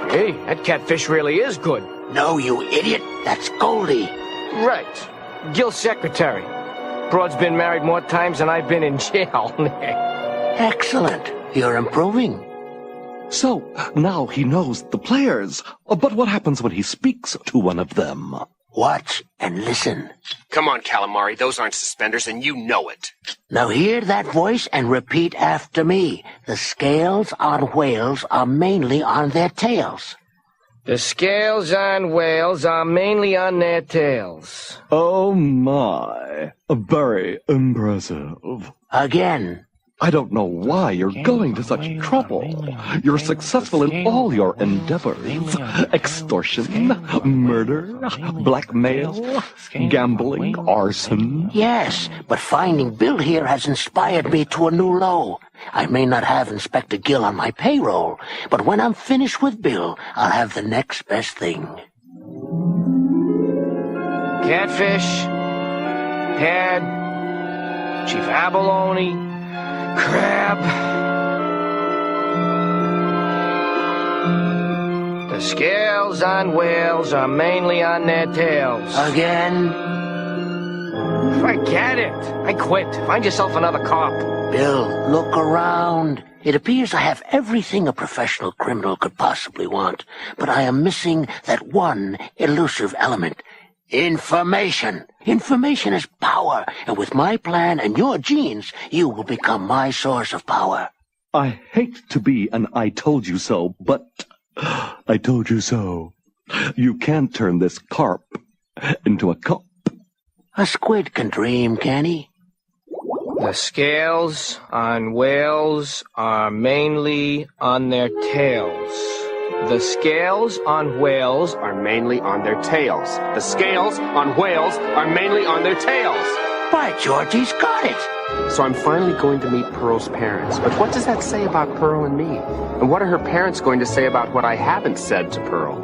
Hey, that catfish really is good. No, you idiot. That's Goldie. Right. Gil's secretary. Broad's been married more times than I've been in jail. Excellent. You're improving. So, now he knows the players. But what happens when he speaks to one of them? Watch and listen. Come on, Calamari, those aren't suspenders, and you know it. Now hear that voice and repeat after me. The scales on whales are mainly on their tails. The scales on whales are mainly on their tails. Oh my, very impressive. Again. I don't know why you're going to such trouble. You're successful in all your endeavors. Extortion, murder, blackmail, gambling, arson. Yes, but finding Bill here has inspired me to a new low. I may not have Inspector Gill on my payroll, but when I'm finished with Bill, I'll have the next best thing. Catfish, Tad, Chief Abalone, Crab. The scales on whales are mainly on their tails. Again? Forget it. I quit. Find yourself another cop. Bill, look around. It appears I have everything a professional criminal could possibly want, but I am missing that one elusive element. Information. Information is power, and with my plan and your genes, you will become my source of power. I hate to be an I told you so, but I told you so. You can't turn this carp into a cup. A squid can dream, can he? The scales on whales are mainly on their tails. The scales on whales are mainly on their tails. The scales on whales are mainly on their tails. By George, he's got it. So I'm finally going to meet Pearl's parents. But what does that say about Pearl and me? And what are her parents going to say about what I haven't said to Pearl?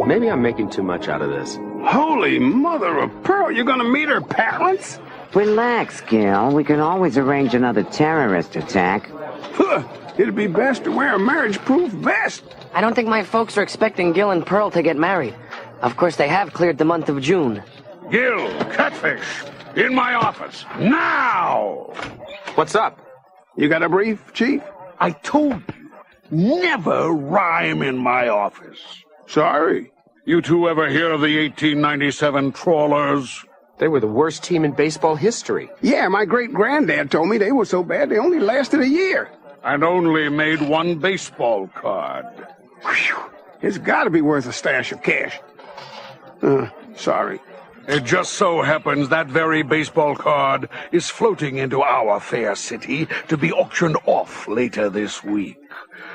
Maybe I'm making too much out of this. Holy mother of pearl, you're gonna meet her parents? Relax, Gil. We can always arrange another terrorist attack. It'd be best to wear a marriage-proof vest. I don't think my folks are expecting Gil and Pearl to get married. Of course, they have cleared the month of June. Gil, Catfish, in my office, now! What's up? You got a brief, Chief? I told you, never rhyme in my office. Sorry. You two ever hear of the 1897 Trawlers? They were the worst team in baseball history. Yeah, my great-granddad told me they were so bad they only lasted a year. And only made one baseball card. Whew. It's got to be worth a stash of cash. Sorry. It just so happens that very baseball card is floating into our fair city to be auctioned off later this week.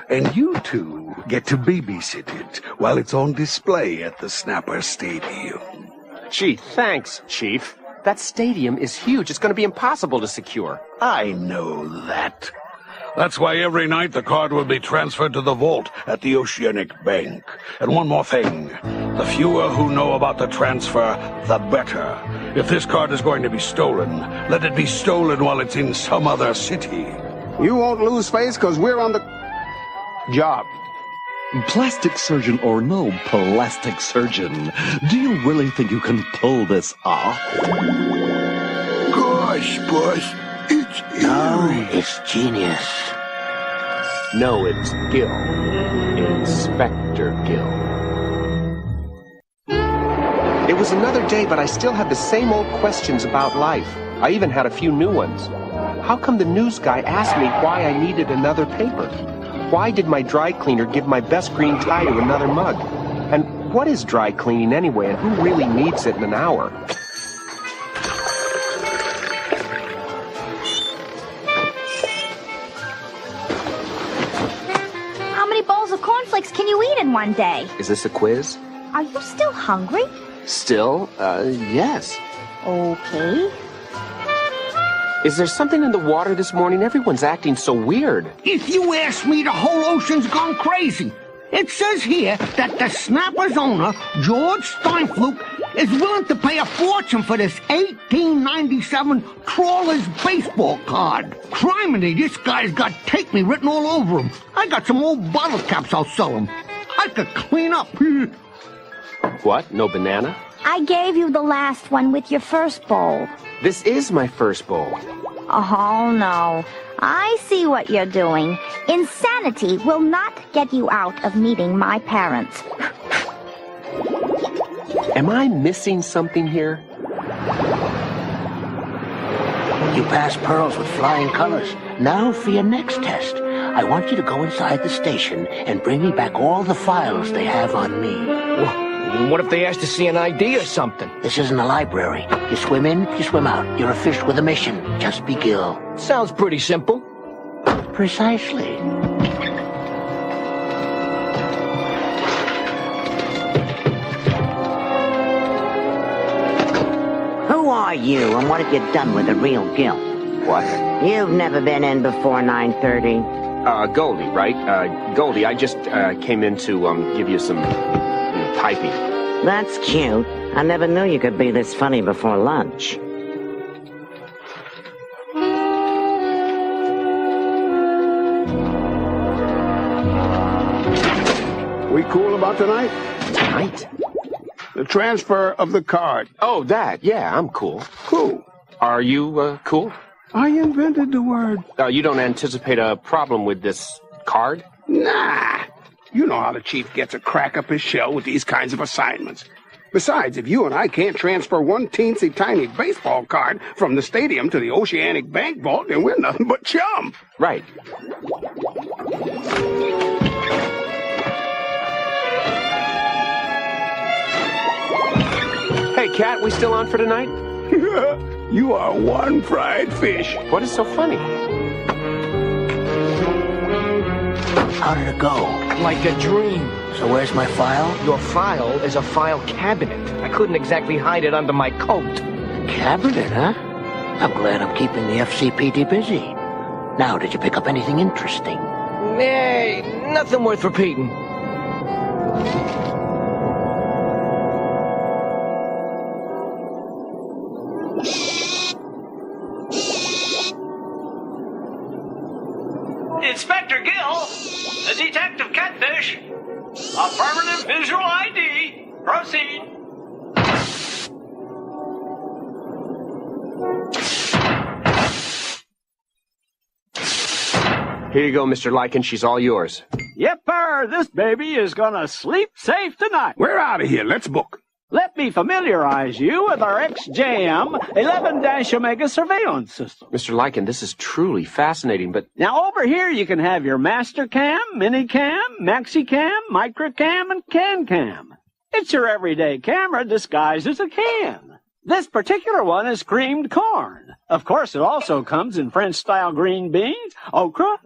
And you two get to babysit it while it's on display at the Snapper Stadium. Gee, thanks, Chief. That stadium is huge. It's going to be impossible to secure. I know that. That's why every night the card will be transferred to the vault at the Oceanic Bank. And one more thing. The fewer who know about the transfer, the better. If this card is going to be stolen, let it be stolen while it's in some other city. You won't lose face because we're on the job. Plastic surgeon or no plastic surgeon, do you really think you can pull this off? Gosh, boss, it's eerie. No, it's genius. No, it's Gil. Inspector Gil. It was another day, but I still had the same old questions about life. I even had a few new ones. How come the news guy asked me why I needed another paper? Why did my dry cleaner give my best green tie to another mug? And what is dry cleaning anyway, and who really needs it in an hour? How many bowls of cornflakes can you eat in one day? Is this a quiz? Are you still hungry? Still, yes. Okay. Is there something in the water this morning? Everyone's acting so weird. If you ask me, the whole ocean's gone crazy. It says here that the Snapper's owner, George Steinfluke, is willing to pay a fortune for this 1897 Trawlers baseball card. Criminy, this guy's got "Take Me" written all over him. I got some old bottle caps I'll sell him. I could clean up. What? No banana? I gave you the last one with your first bowl. This is my first bowl. Oh, no. I see what you're doing. Insanity will not get you out of meeting my parents. Am I missing something here? You passed Pearls with flying colors. Now for your next test. I want you to go inside the station and bring me back all the files they have on me. What if they ask to see an ID or something? This isn't a library. You swim in, you swim out. You're a fish with a mission. Just be Gil. Sounds pretty simple. Precisely. Who are you, and what have you done with the real Gil? What? You've never been in before 9:30. Goldie, right? Goldie, I just came in to give you some typing. That's cute. I never knew you could be this funny before lunch. We cool about tonight? Tonight? The transfer of the card. Oh, that. Yeah, I'm cool. Cool. Are you, cool? I invented the word. You don't anticipate a problem with this card? Nah. You know how the chief gets a crack up his shell with these kinds of assignments. Besides, if you and I can't transfer one teensy tiny baseball card from the stadium to the Oceanic Bank Vault, then we're nothing but chum. Right. Hey, Cat, we still on for tonight? You are one fried fish. What is so funny? How did it go? Like a dream. So where's my file? Your file is a file cabinet. I couldn't exactly hide it under my coat. Cabinet, huh? I'm glad I'm keeping the FCPD busy. Now, did you pick up anything interesting? Hey, nothing worth repeating. Inspector Gill, the detective catfish. Affirmative visual ID. Proceed. Here you go, Mr. Lycan. She's all yours. Yepper, this baby is gonna sleep safe tonight. We're out of here. Let's book. Let me familiarize you with our XJM 11-Omega surveillance system. Mr. Lycan, this is truly fascinating, but... Now, over here you can have your master cam, mini cam, maxi cam, micro cam, and can cam. It's your everyday camera disguised as a can. This particular one is creamed corn. Of course, it also comes in French-style green beans, okra...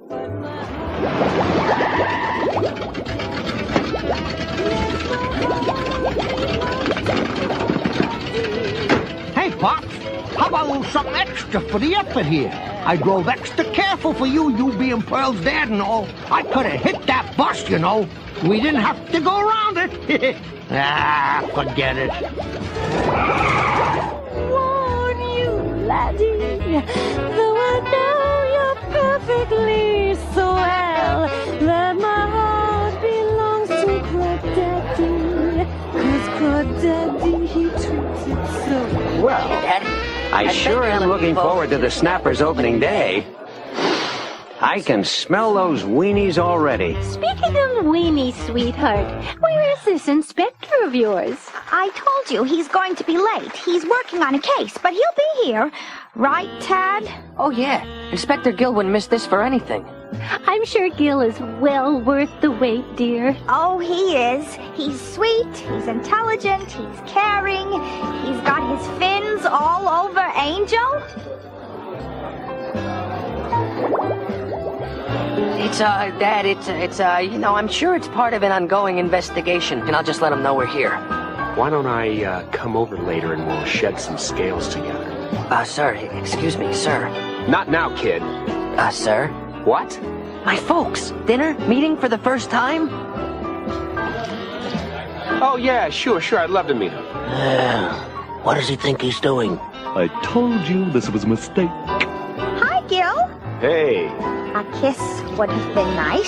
Hey, Pop, how about a little something extra for the effort here? I drove extra careful for you, you being Pearl's dad and all. I could have hit that bus, you know. We didn't have to go around it. Forget it. Warn you, laddie, though I know you perfectly so well, that my heart belongs to Crawdaddy, 'cause Crawdaddy, he treats it so well. I sure am looking forward to the Snappers opening day. I can smell those weenies already. Speaking of weenie, sweetheart, where is this inspector of yours? I told you he's going to be late. He's working on a case, but he'll be here. Right, Tad? Oh, yeah. Inspector Gill wouldn't miss this for anything. I'm sure Gil is well worth the wait, dear. Oh, he is. He's sweet, he's intelligent, he's caring, he's got his fins all over Angel. Dad, I'm sure it's part of an ongoing investigation, and I'll just let him know we're here. Why don't I come over later and we'll shed some scales together? Sir, excuse me, sir. Not now, kid. Sir? What? My folks. Dinner? Meeting for the first time? Oh, yeah, sure. I'd love to meet him. What does he think he's doing? I told you this was a mistake. Hi, Gil. Hey. A kiss would have been nice.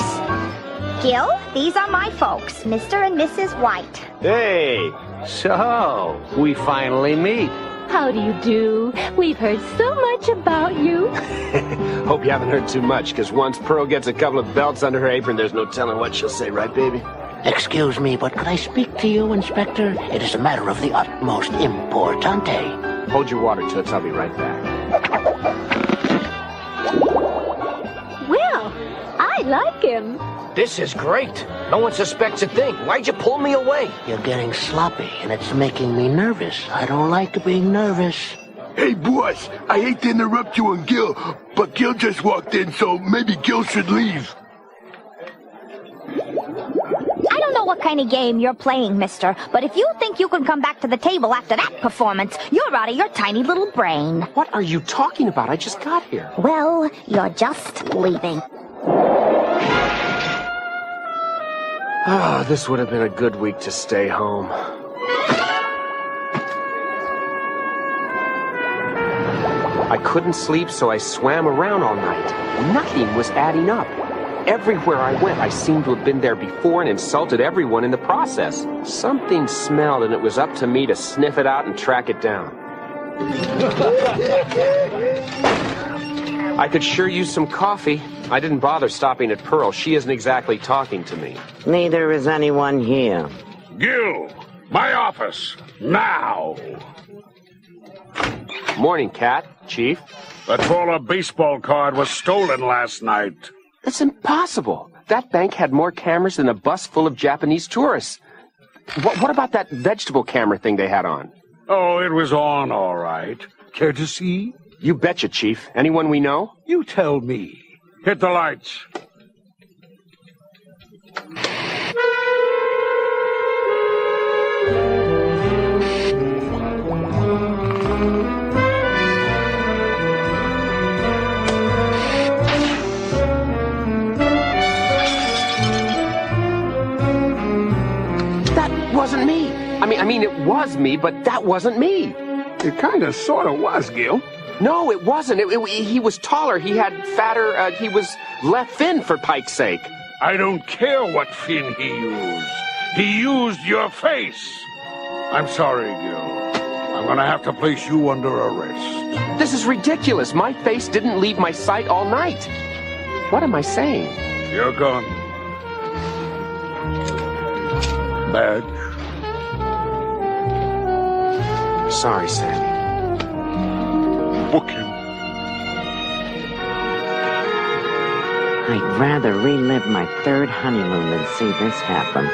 Gil, these are my folks, Mr. and Mrs. White. Hey, so we finally meet. How do you do? We've heard so much about you. Hope you haven't heard too much, because once Pearl gets a couple of belts under her apron, there's no telling what she'll say, right, baby? Excuse me, but could I speak to you, Inspector? It is a matter of the utmost importante. Hold your water, Toots. I'll be right back. Well, I like him. This is great. No one suspects a thing. Why'd you pull me away? You're getting sloppy, and it's making me nervous. I don't like being nervous. Hey, boss, I hate to interrupt you and Gil, but Gil just walked in, so maybe Gil should leave. I don't know what kind of game you're playing, mister, but if you think you can come back to the table after that performance, you're out of your tiny little brain. What are you talking about? I just got here. Well, you're just leaving. Oh, this would have been a good week to stay home. I couldn't sleep, so I swam around all night. Nothing was adding up. Everywhere I went, I seemed to have been there before and insulted everyone in the process. Something smelled, and it was up to me to sniff it out and track it down. I could sure use some coffee. I didn't bother stopping at Pearl. She isn't exactly talking to me. Neither is anyone here. Gil, my office, now. Morning, Cat. Chief. The trawler baseball card was stolen last night. That's impossible. That bank had more cameras than a bus full of Japanese tourists. What about that vegetable camera thing they had on? Oh, it was on all right. Care to see? You betcha, Chief. Anyone we know? You tell me. Hit the lights. That wasn't me. I mean, it was me, but that wasn't me. It kind of sort of was, Gil. No, it wasn't. He was taller. He had fatter, he was left fin, for Pike's sake. I don't care what fin he used. He used your face. I'm sorry, Gil. I'm gonna have to place you under arrest. This is ridiculous. My face didn't leave my sight all night. What am I saying? Your gun. Badge. Sorry, Sammy. Book him. I'd rather relive my third honeymoon than see this happen.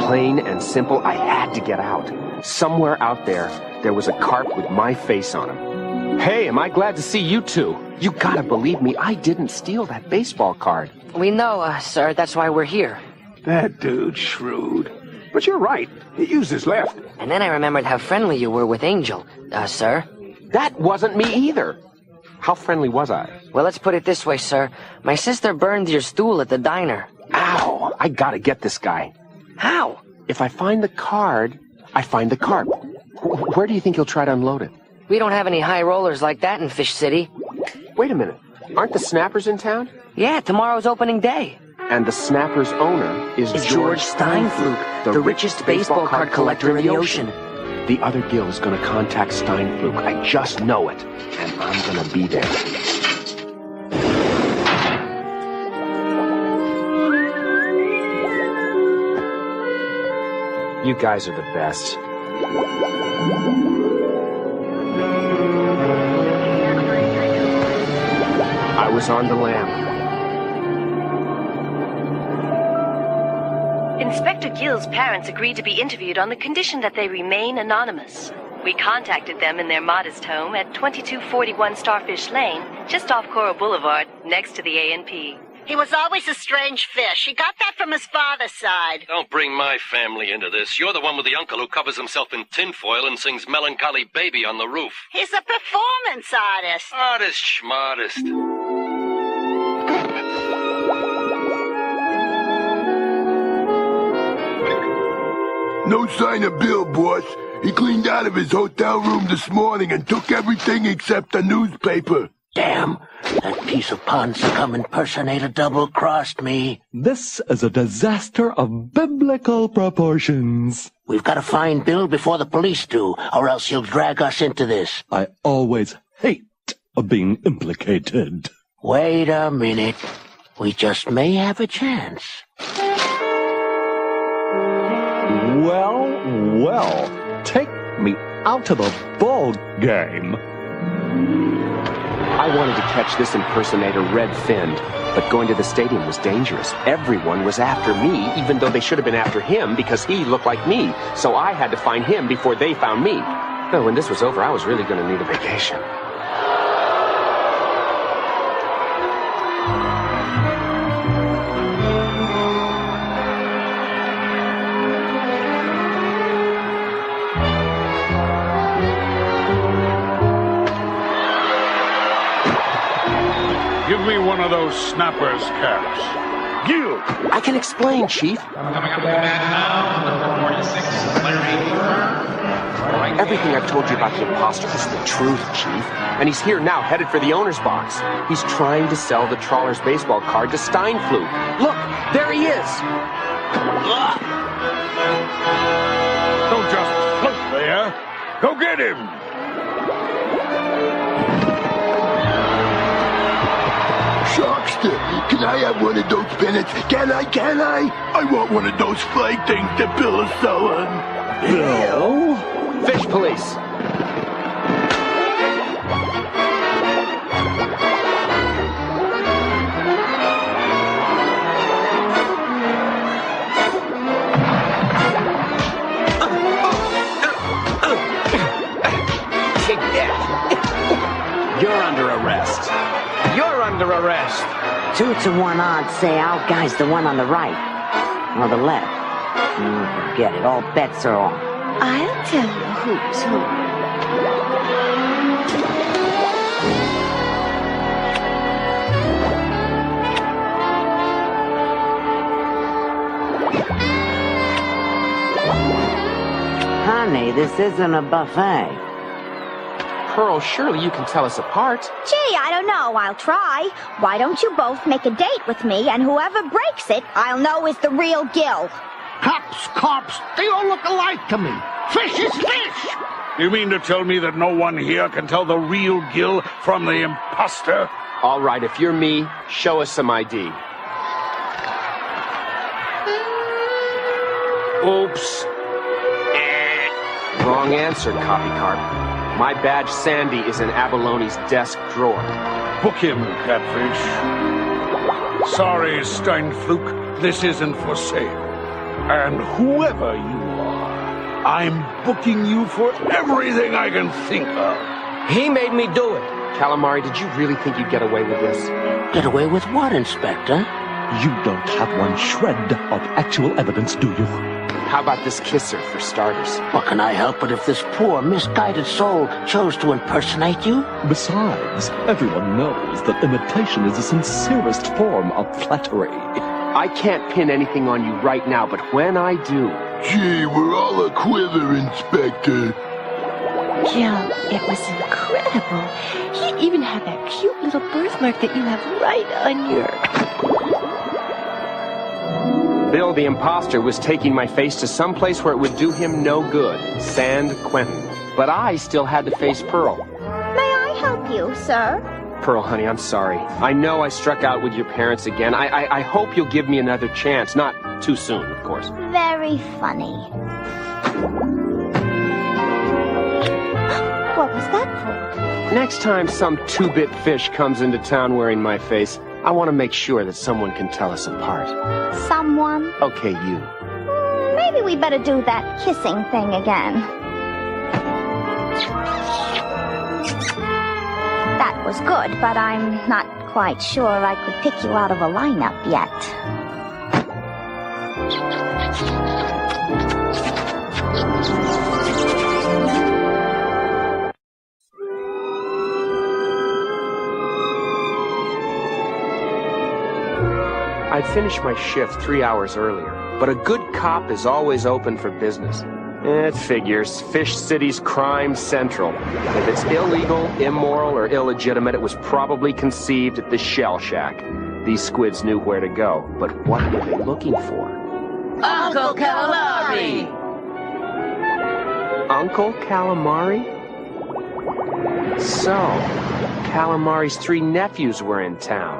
Plain and simple, I had to get out. Somewhere out there was a carp with my face on him. Hey, am I glad to see you two. You gotta believe me, I didn't steal that baseball card. We know, sir. That's why we're here. That dude's shrewd. But you're right. He used his left. And then I remembered how friendly you were with Angel, sir. That wasn't me either. How friendly was I? Well, let's put it this way, sir. My sister burned your stool at the diner. Ow! I gotta get this guy. How? If I find the card, I find the carp. Where do you think he'll try to unload it? We don't have any high rollers like that in Fish City. Wait a minute. Aren't the Snappers in town? Yeah, tomorrow's opening day. And the Snappers' owner is George Steinfluke, the richest baseball card collector in the ocean. The other Gil is going to contact Steinfluke. I just know it. And I'm going to be there. You guys are the best. I was on the lam. Inspector Gill's parents agreed to be interviewed on the condition that they remain anonymous. We contacted them in their modest home at 2241 Starfish Lane, just off Coral Boulevard, next to the A&P. He was always a strange fish. He got that from his father's side. Don't bring my family into this. You're the one with the uncle who covers himself in tinfoil and sings Melancholy Baby on the roof. He's a performance artist. Artist schmartist. No sign of Bill, boss. He cleaned out of his hotel room this morning and took everything except the newspaper. Damn, that piece of pond scum impersonator double-crossed me. This is a disaster of biblical proportions. We've got to find Bill before the police do, or else he'll drag us into this. I always hate being implicated. Wait a minute. We just may have a chance. Well, take me out to the ball game. I wanted to catch this impersonator red-finned, but going to the stadium was dangerous. Everyone was after me, even though they should have been after him because he looked like me. So I had to find him before they found me. But when this was over, I was really going to need a vacation. Give me one of those snappers caps. Gil! I can explain, Chief. Everything I've told you about the imposter is the truth, Chief. And he's here now, headed for the owner's box. He's trying to sell the Trawler's baseball card to Steinflug. Look, there he is! Don't just float there. Go get him! Sharkster, can I have one of those pennants? Can I? I want one of those flag things that Bill is selling. Bill? Fish police. Take that. You're under arrest. You're under arrest. 2 to 1 odds say our guy's the one on the right. Or the left. Forget it. All bets are off. I'll tell you who's who. Honey, this isn't a buffet. Pearl, surely you can tell us apart. Gee, I don't know. I'll try. Why don't you both make a date with me, and whoever breaks it, I'll know is the real Gil. Cops, they all look alike to me. Fish is fish! You mean to tell me that no one here can tell the real Gil from the imposter? All right, if you're me, show us some ID. Oops. Wrong answer, copycat. My badge, Sandy, is in Aballone's desk drawer. Book him, Catfish. Sorry, Steinflug, this isn't for sale. And whoever you are, I'm booking you for everything I can think of. He made me do it. Calamari, did you really think you'd get away with this? Get away with what, Inspector? You don't have one shred of actual evidence, do you? How about this kisser, for starters? What can I help but if this poor, misguided soul chose to impersonate you? Besides, everyone knows that imitation is the sincerest form of flattery. I can't pin anything on you right now, but when I do... Gee, we're all a quiver, Inspector. Gil, it was incredible. He even had that cute little birthmark that you have right on your... Bill, the imposter, was taking my face to some place where it would do him no good. San Quentin. But I still had to face Pearl. May I help you, sir? Pearl, honey, I'm sorry. I know I struck out with your parents again. I hope you'll give me another chance. Not too soon, of course. Very funny. What was that for? Next time some two-bit fish comes into town wearing my face, I want to make sure that someone can tell us apart. Someone? Okay, you. Maybe we better do that kissing thing again. That was good, but I'm not quite sure I could pick you out of a lineup yet. I'd finished my shift 3 hours earlier, but a good cop is always open for business. It figures. Fish City's crime central. If it's illegal, immoral, or illegitimate, it was probably conceived at the Shell Shack. These squids knew where to go, but what were they looking for? Uncle Calamari! Uncle Calamari? So, Calamari's 3 nephews were in town.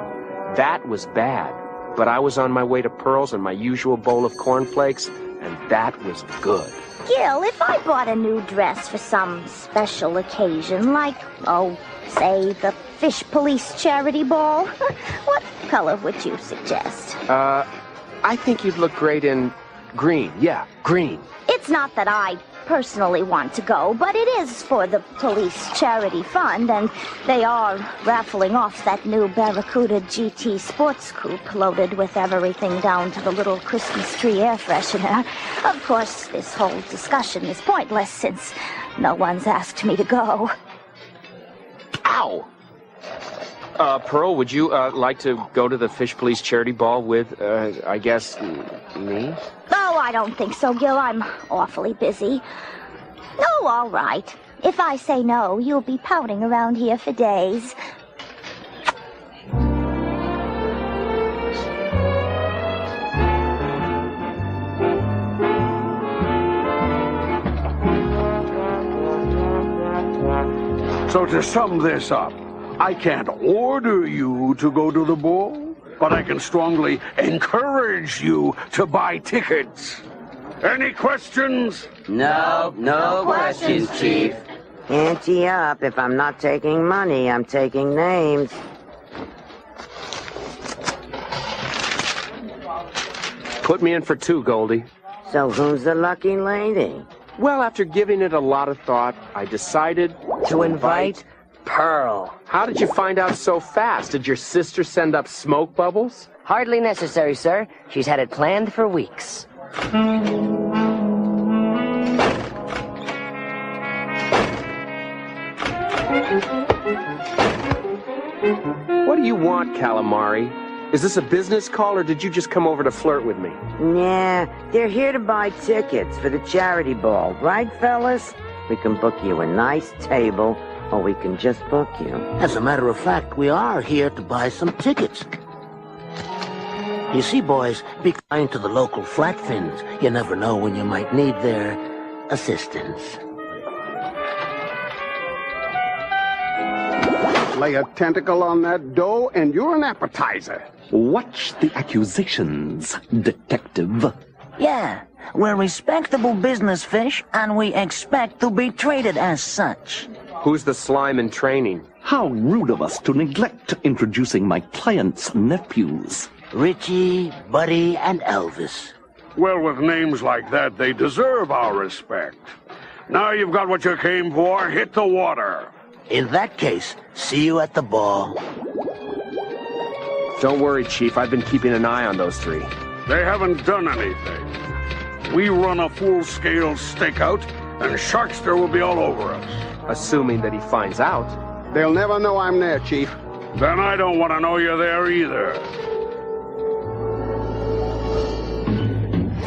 That was bad. But I was on my way to Pearl's and my usual bowl of cornflakes, and that was good. Gil, if I bought a new dress for some special occasion, like, say, the Fish Police Charity Ball, what color would you suggest? I think you'd look great in green. Yeah, green. It's not that I personally want to go, but it is for the police charity fund, and they are raffling off that new Barracuda GT sports coupe loaded with everything down to the little Christmas tree air freshener. Of course, this whole discussion is pointless since no one's asked me to go. Ow! Pearl, would you like to go to the Fish Police Charity Ball with, I guess, me? Oh, I don't think so, Gil. I'm awfully busy. Oh, all right. If I say no, you'll be pouting around here for days. So to sum this up, I can't order you to go to the ball, but I can strongly encourage you to buy tickets. Any questions? No questions, Chief. Ante up. If I'm not taking money, I'm taking names. Put me in for 2, Goldie. So who's the lucky lady? Well, after giving it a lot of thought, I decided to invite Pearl. How did you find out so fast? Did your sister send up smoke bubbles? Hardly necessary, sir. She's had it planned for weeks. What do you want, Calamari? Is this a business call, or did you just come over to flirt with me? Nah, they're here to buy tickets for the charity ball. Right, fellas? We can book you a nice table, or we can just book you. As a matter of fact, we are here to buy some tickets. You see, boys, be kind to the local flatfins. You never know when you might need their assistance. Lay a tentacle on that dough, and you're an appetizer. Watch the accusations, detective. Yeah, we're respectable business fish, and we expect to be treated as such. Who's the slime in training? How rude of us to neglect introducing my client's nephews. Richie, Buddy, and Elvis. Well, with names like that, they deserve our respect. Now you've got what you came for, hit the water. In that case, see you at the ball. Don't worry, Chief. I've been keeping an eye on those 3. They haven't done anything. We run a full-scale stakeout, and Sharkster will be all over us. Assuming that he finds out. They'll never know I'm there, Chief. Then I don't want to know you're there either.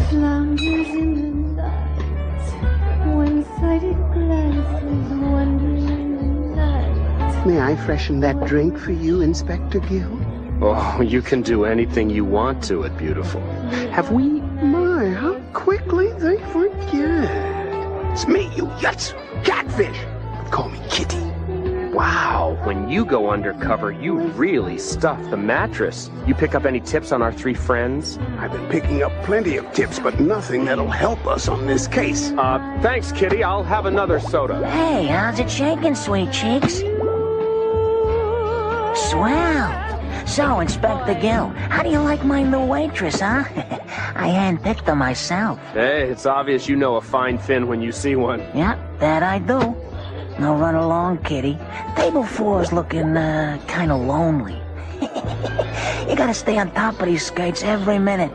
Slumbers in the night, one-sided glances, wandering night. May I freshen that drink for you, Inspector Gill? Oh, you can do anything you want to it, beautiful. Have we? My, how quickly they forget. It's me, you yuts! Catfish! Call me Kitty. Wow, when you go undercover, you really stuff the mattress. You pick up any tips on our 3 friends? I've been picking up plenty of tips, but nothing that'll help us on this case. Thanks, Kitty. I'll have another soda. Hey, how's it shaking, sweet cheeks? Swell. So, Inspector Gill, how do you like my new waitress, huh? I handpicked her myself. Hey, it's obvious you know a fine fin when you see one. Yep, that I do. Now run along, kitty. Table 4 is looking, kinda lonely. You gotta stay on top of these skates every minute.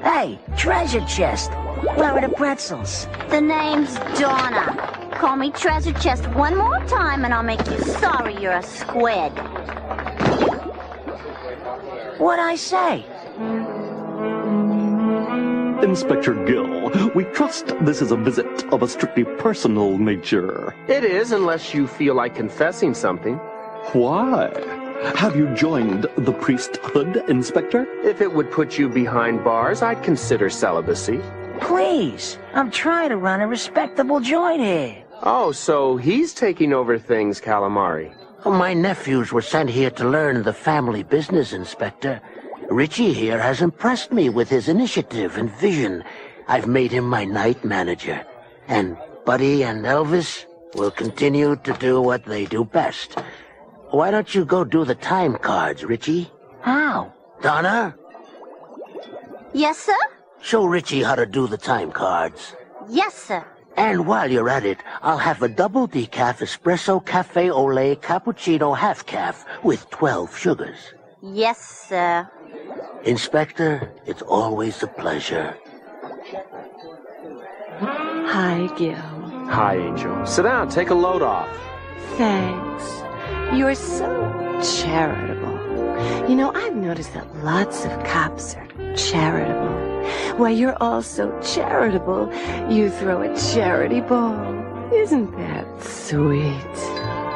Hey, treasure chest. Where are the pretzels? The name's Donna. Call me Treasure Chest one more time and I'll make you sorry you're a squid. What'd I say? Inspector Gill, we trust this is a visit of a strictly personal nature. It is, unless you feel like confessing something. Why? Have you joined the priesthood, Inspector? If it would put you behind bars, I'd consider celibacy. Please, I'm trying to run a respectable joint here. Oh, so he's taking over things, Calamari. Oh, my nephews were sent here to learn the family business, Inspector. Richie here has impressed me with his initiative and vision. I've made him my night manager. And Buddy and Elvis will continue to do what they do best. Why don't you go do the time cards, Richie? How? Donna? Yes, sir? Show Richie how to do the time cards. Yes, sir. And while you're at it, I'll have a double decaf espresso cafe au lait cappuccino half calf with 12 sugars. Yes, sir. Inspector, it's always a pleasure. Hi, Gil. Hi, Angel. Sit down, take a load off. Thanks. You're so charitable. You know, I've noticed that lots of cops are charitable. Why, you're all so charitable, you throw a charity ball. Isn't that sweet?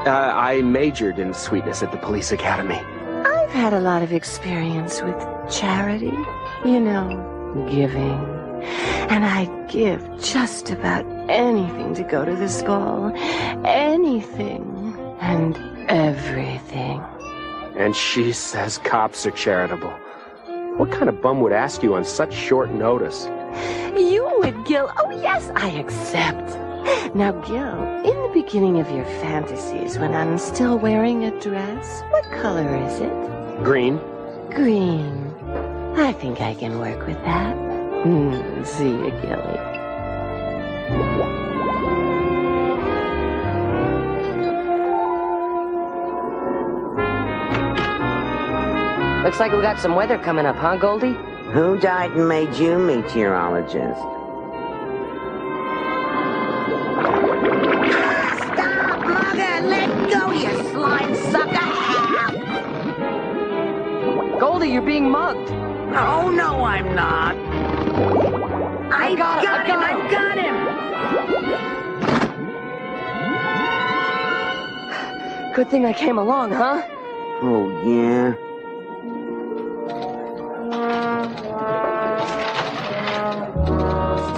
I majored in sweetness at the police academy. I've had a lot of experience with charity. You know, giving. And I'd give just about anything to go to this ball. Anything and everything. And she says cops are charitable. What kind of bum would ask you on such short notice? You would, Gil. Oh, yes, I accept. Now, Gil, in the beginning of your fantasies, when I'm still wearing a dress, what color is it? Green. Green. I think I can work with that. See you, Gilly. Looks like we got some weather coming up, huh, Goldie? Who died and made you meteorologist? Stop, Mother! Let go, you slime sucker! Goldie, you're being mugged. Oh, no, I'm not. I got him! Good thing I came along, huh? Oh, yeah?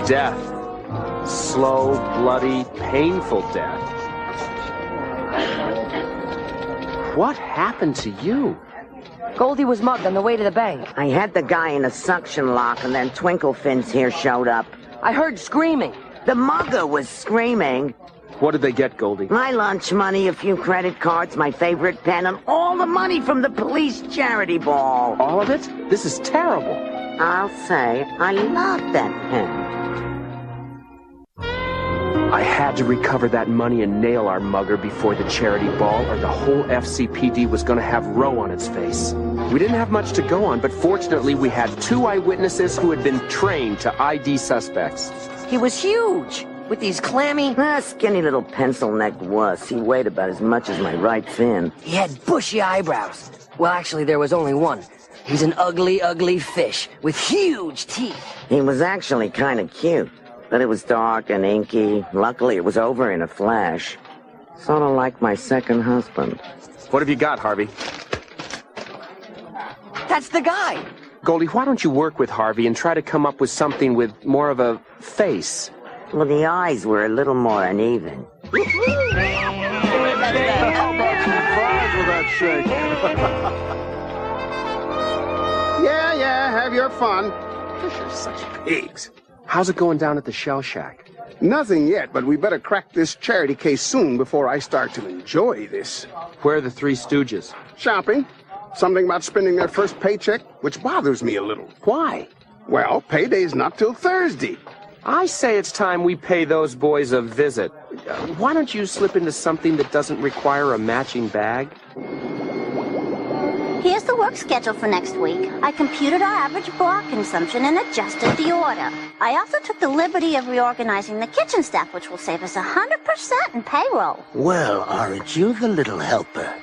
Death. Slow, bloody, painful death. What happened to you? Goldie was mugged on the way to the bank. I had the guy in a suction lock, and then Twinklefin's here showed up. I heard screaming. The mugger was screaming. What did they get, Goldie? My lunch money, a few credit cards, my favorite pen, and all the money from the police charity ball. All of it? This is terrible. I'll say I love that pen. I had to recover that money and nail our mugger before the charity ball, or the whole FCPD was going to have row on its face. We didn't have much to go on, but fortunately we had 2 eyewitnesses who had been trained to ID suspects. He was huge, with these clammy... Skinny little pencil-necked wuss. He weighed about as much as my right fin. He had bushy eyebrows. Well, actually, there was only one. He's an ugly, ugly fish with huge teeth. He was actually kind of cute. But it was dark and inky. Luckily, it was over in a flash. Sort of like my second husband. What have you got, Harvey? That's the guy! Goldie, why don't you work with Harvey and try to come up with something with more of a face? Well, the eyes were a little more uneven. How about some fries with that shake? Yeah, have your fun. Fish are such pigs. How's it going down at the Shell Shack? Nothing yet, but we better crack this charity case soon before I start to enjoy this. Where are the 3 stooges? Shopping. Something about spending their first paycheck, which bothers me a little. Why? Well, payday's not till Thursday. I say it's time we pay those boys a visit. Why don't you slip into something that doesn't require a matching bag? Here's the work schedule for next week. I computed our average block consumption and adjusted the order. I also took the liberty of reorganizing the kitchen staff, which will save us 100% in payroll. Well, aren't you the little helper?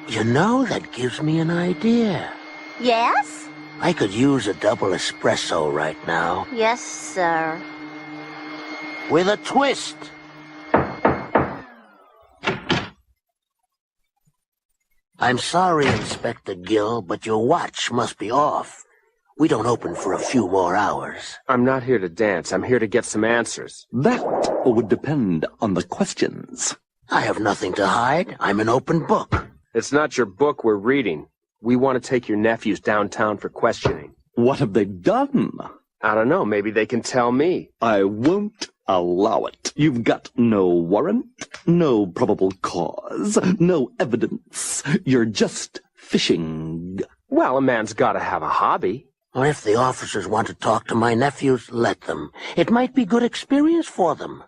You know, that gives me an idea. Yes? I could use a double espresso right now. Yes, sir. With a twist. I'm sorry, Inspector Gill, but your watch must be off. We don't open for a few more hours. I'm not here to dance. I'm here to get some answers. That would depend on the questions. I have nothing to hide. I'm an open book. It's not your book we're reading. We want to take your nephews downtown for questioning. What have they done? I don't know. Maybe they can tell me. I won't allow it. You've got no warrant, no probable cause, no evidence. You're just fishing. Well, a man's got to have a hobby. Or if the officers want to talk to my nephews, let them. It might be good experience for them.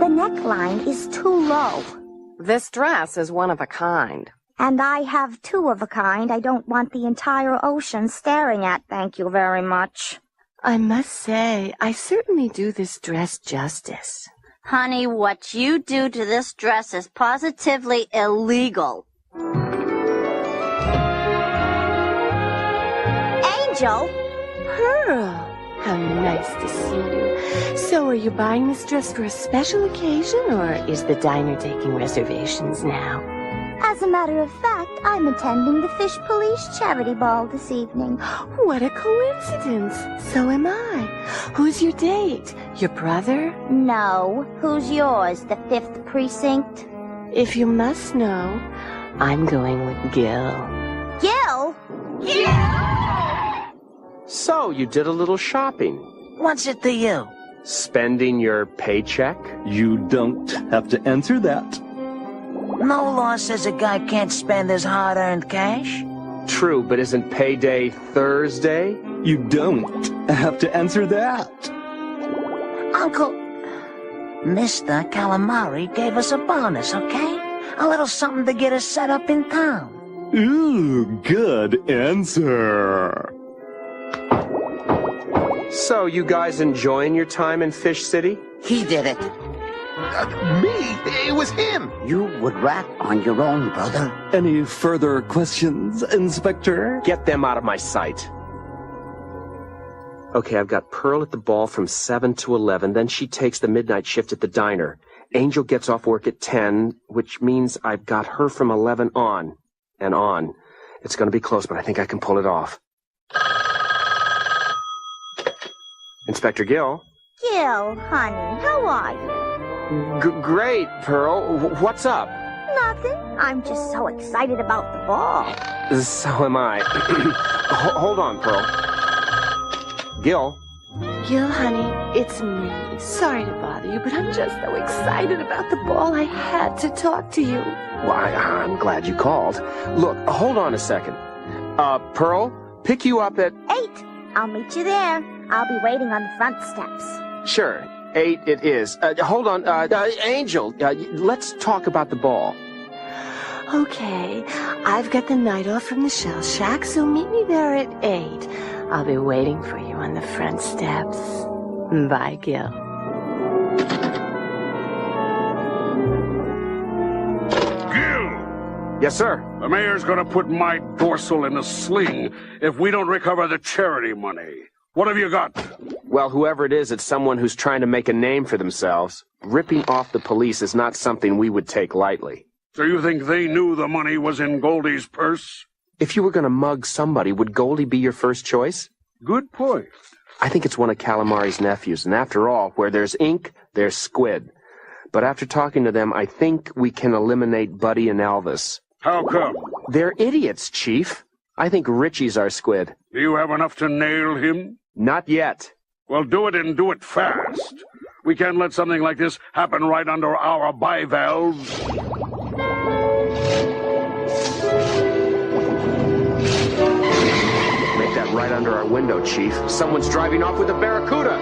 The neckline is too low. This dress is one of a kind. And I have 2 of a kind I don't want the entire ocean staring at, thank you very much. I must say, I certainly do this dress justice. Honey, what you do to this dress is positively illegal. Angel? Pearl, how nice to see you. So are you buying this dress for a special occasion, or is the diner taking reservations now? As a matter of fact, I'm attending the Fish Police Charity Ball this evening. What a coincidence. So am I. Who's your date? Your brother? No. Who's yours? The 5th Precinct? If you must know, I'm going with Gil. Gil? So, you did a little shopping. What's it to you? Spending your paycheck? You don't have to answer that. No law says a guy can't spend his hard-earned cash. True, but isn't payday Thursday? You don't have to answer that. Uncle, Mr. Calamari gave us a bonus, okay? A little something to get us set up in town. Ooh, good answer. So, you guys enjoying your time in Fish City? He did it. Me? It was him. You would rat on your own, brother. Any further questions, Inspector? Get them out of my sight. Okay, I've got Pearl at the ball from 7 to 11, then she takes the midnight shift at the diner. Angel gets off work at 10, which means I've got her from 11 on and on. It's going to be close, but I think I can pull it off. Inspector Gill? Gil, honey, how are you? Great, Pearl. What's up? Nothing. I'm just so excited about the ball. So am I. Hold on, Pearl. Gil? Gil, honey, it's me. Sorry to bother you, but I'm just so excited about the ball. I had to talk to you. Well, I'm glad you called. Look, hold on a second. Pearl, pick you up at... 8. I'll meet you there. I'll be waiting on the front steps. Sure. 8 it is. Hold on. Angel, let's talk about the ball. Okay, I've got the night off from the shell shack, so meet me there at 8. I'll be waiting for you on the front steps. Bye, Gil. Gil! Yes, sir. The mayor's gonna put my dorsal in a sling if we don't recover the charity money. What have you got? Well, whoever it is, it's someone who's trying to make a name for themselves. Ripping off the police is not something we would take lightly. So you think they knew the money was in Goldie's purse? If you were going to mug somebody, would Goldie be your first choice? Good point. I think it's one of Calamari's nephews, and after all, where there's ink, there's squid. But after talking to them, I think we can eliminate Buddy and Elvis. How come? They're idiots, Chief. I think Richie's our squid. Do you have enough to nail him? Not yet. Well, do it and do it fast. We can't let something like this happen right under our bivalves. Make that right under our window, Chief. Someone's driving off with a Barracuda!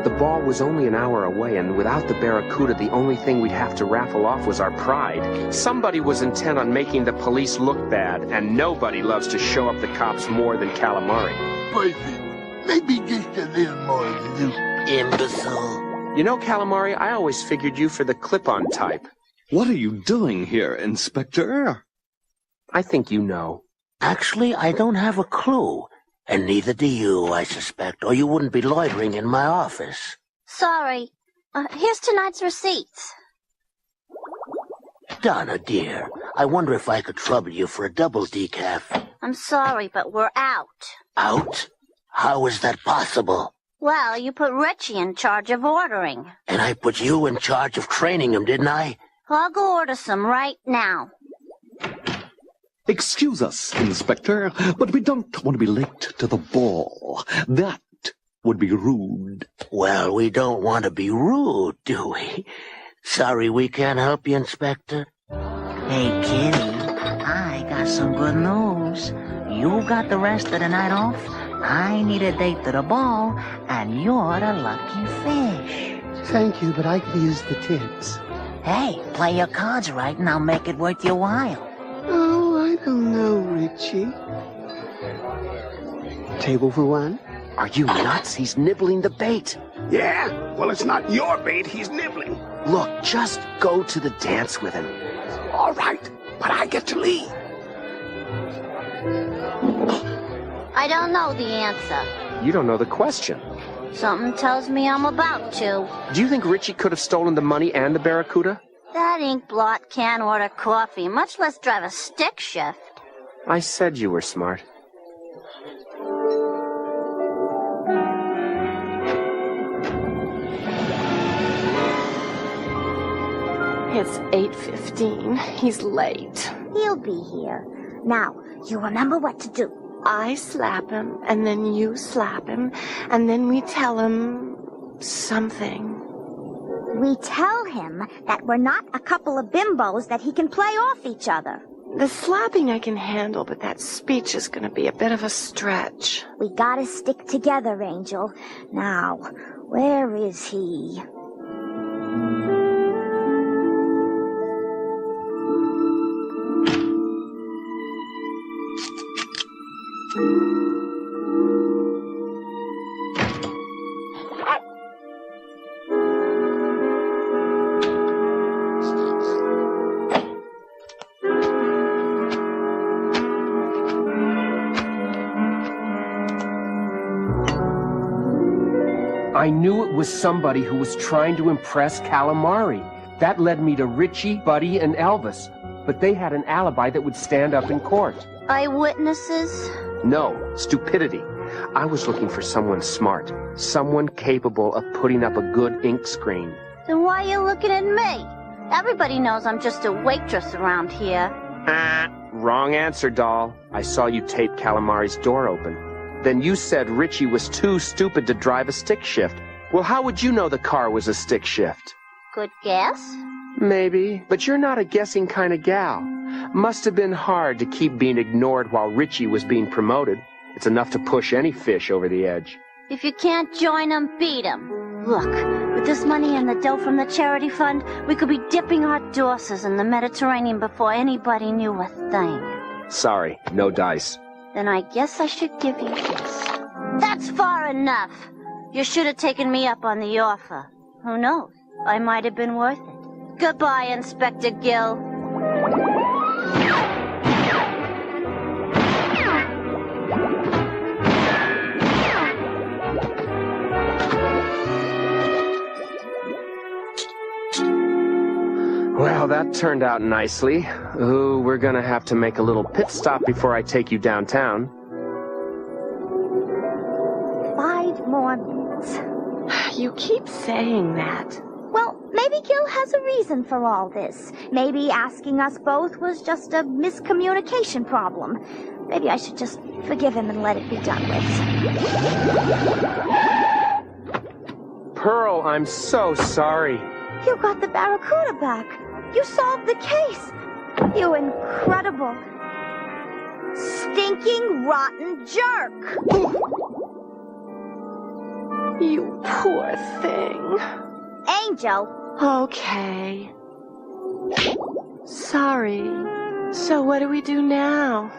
The ball was only an hour away, and without the Barracuda, the only thing we'd have to raffle off was our pride. Somebody was intent on making the police look bad, and nobody loves to show up the cops more than Calamari. Perfect. Maybe just a little more, you imbecile. You know, Calamari, I always figured you for the clip-on type. What are you doing here, Inspector? I think you know. Actually, I don't have a clue. And neither do you, I suspect, or you wouldn't be loitering in my office. Sorry. Here's tonight's receipts. Donna, dear, I wonder if I could trouble you for a double decaf. I'm sorry, but we're out. Out? How is that possible? Well, you put Richie in charge of ordering. And I put you in charge of training him, didn't I? I'll go order some right now. Excuse us, Inspector, but we don't want to be late to the ball. That would be rude. Well, we don't want to be rude, do we? Sorry we can't help you, Inspector. Hey, Kitty, I got some good news. You got the rest of the night off. I need a date to the ball, and you're the lucky fish. Thank you, but I could use the tips. Hey, play your cards right, and I'll make it worth your while. Oh, I don't know, Richie. Table for one? Are you nuts? He's nibbling the bait. Yeah? Well, it's not your bait he's nibbling. Look, just go to the dance with him. All right, but I get to lead. I don't know the answer. You don't know the question. Something tells me I'm about to. Do you think Richie could have stolen the money and the Barracuda? That ink blot can't order coffee, much less drive a stick shift. I said you were smart. It's 8:15. He's late. He'll be here. Now, you remember what to do. I slap him, and then you slap him, and then we tell him something. We tell him that we're not a couple of bimbos that he can play off each other. The slapping I can handle, but that speech is going to be a bit of a stretch. We gotta stick together, Angel. Now, where is he? I knew it was somebody who was trying to impress Calamari. That led me to Richie, Buddy, and Elvis. But they had an alibi that would stand up in court. Eyewitnesses? No, stupidity. I was looking for someone smart. Someone capable of putting up a good ink screen. Then why are you looking at me? Everybody knows I'm just a waitress around here. Wrong answer, doll. I saw you tape Calamari's door open. Then you said Richie was too stupid to drive a stick shift. Well, how would you know the car was a stick shift? Good guess? Maybe, but you're not a guessing kind of gal. Must have been hard to keep being ignored while Richie was being promoted. It's enough to push any fish over the edge. If you can't join 'em, beat 'em. Look, with this money and the dough from the charity fund, we could be dipping our dorsers in the Mediterranean before anybody knew a thing. Sorry, no dice. Then I guess I should give you this. That's far enough. You should have taken me up on the offer. Who knows? I might have been worth it. Goodbye, Inspector Gill. Well, that turned out nicely. Ooh, we're gonna have to make a little pit stop before I take you downtown. 5 more minutes. You keep saying that. Well, maybe Gil has a reason for all this. Maybe asking us both was just a miscommunication problem. Maybe I should just forgive him and let it be done with. Pearl, I'm so sorry. You got the Barracuda back. You solved the case. You incredible, stinking, rotten jerk. You poor thing. Angel. Okay. Sorry. So what do we do now?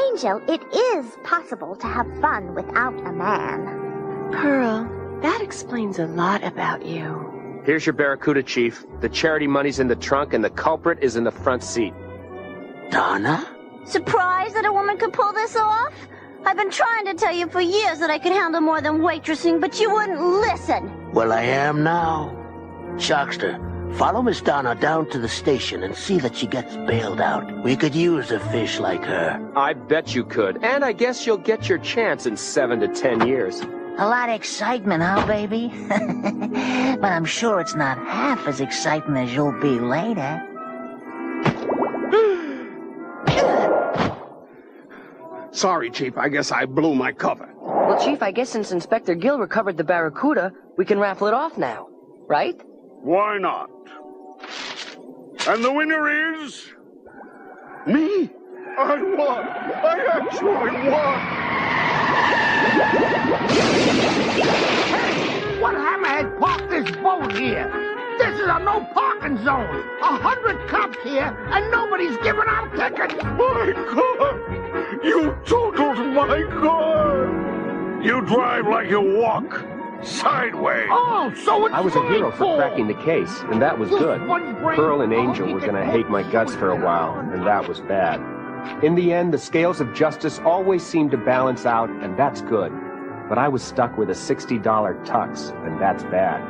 Angel, it is possible to have fun without a man. Pearl, that explains a lot about you. Here's your Barracuda, Chief. The charity money's in the trunk and the culprit is in the front seat. Donna? Surprised that a woman could pull this off? I've been trying to tell you for years that I could handle more than waitressing, but you wouldn't listen. Well, I am now. Shockster, follow Miss Donna down to the station and see that she gets bailed out. We could use a fish like her. I bet you could. And I guess you'll get your chance in 7 to 10 years. A lot of excitement, huh, baby? But I'm sure it's not half as exciting as you'll be later. Sorry, Chief. I guess I blew my cover. Well, Chief, I guess since Inspector Gill recovered the Barracuda, we can raffle it off now, right? Why not? And the winner is... me? I won! I actually won! Hey, what hammerhead parked this boat here? This is a no parking zone. 100 cops here, and nobody's giving out tickets. My God! You totaled my car! You drive like you walk. Sideways. Oh, so it's I was a hero my for fault. cracking the case, and that was good. Pearl and Angel were gonna hate my guts for a while, and that was bad. In the end, the scales of justice always seem to balance out, and that's good. But I was stuck with a $60 tux, and that's bad.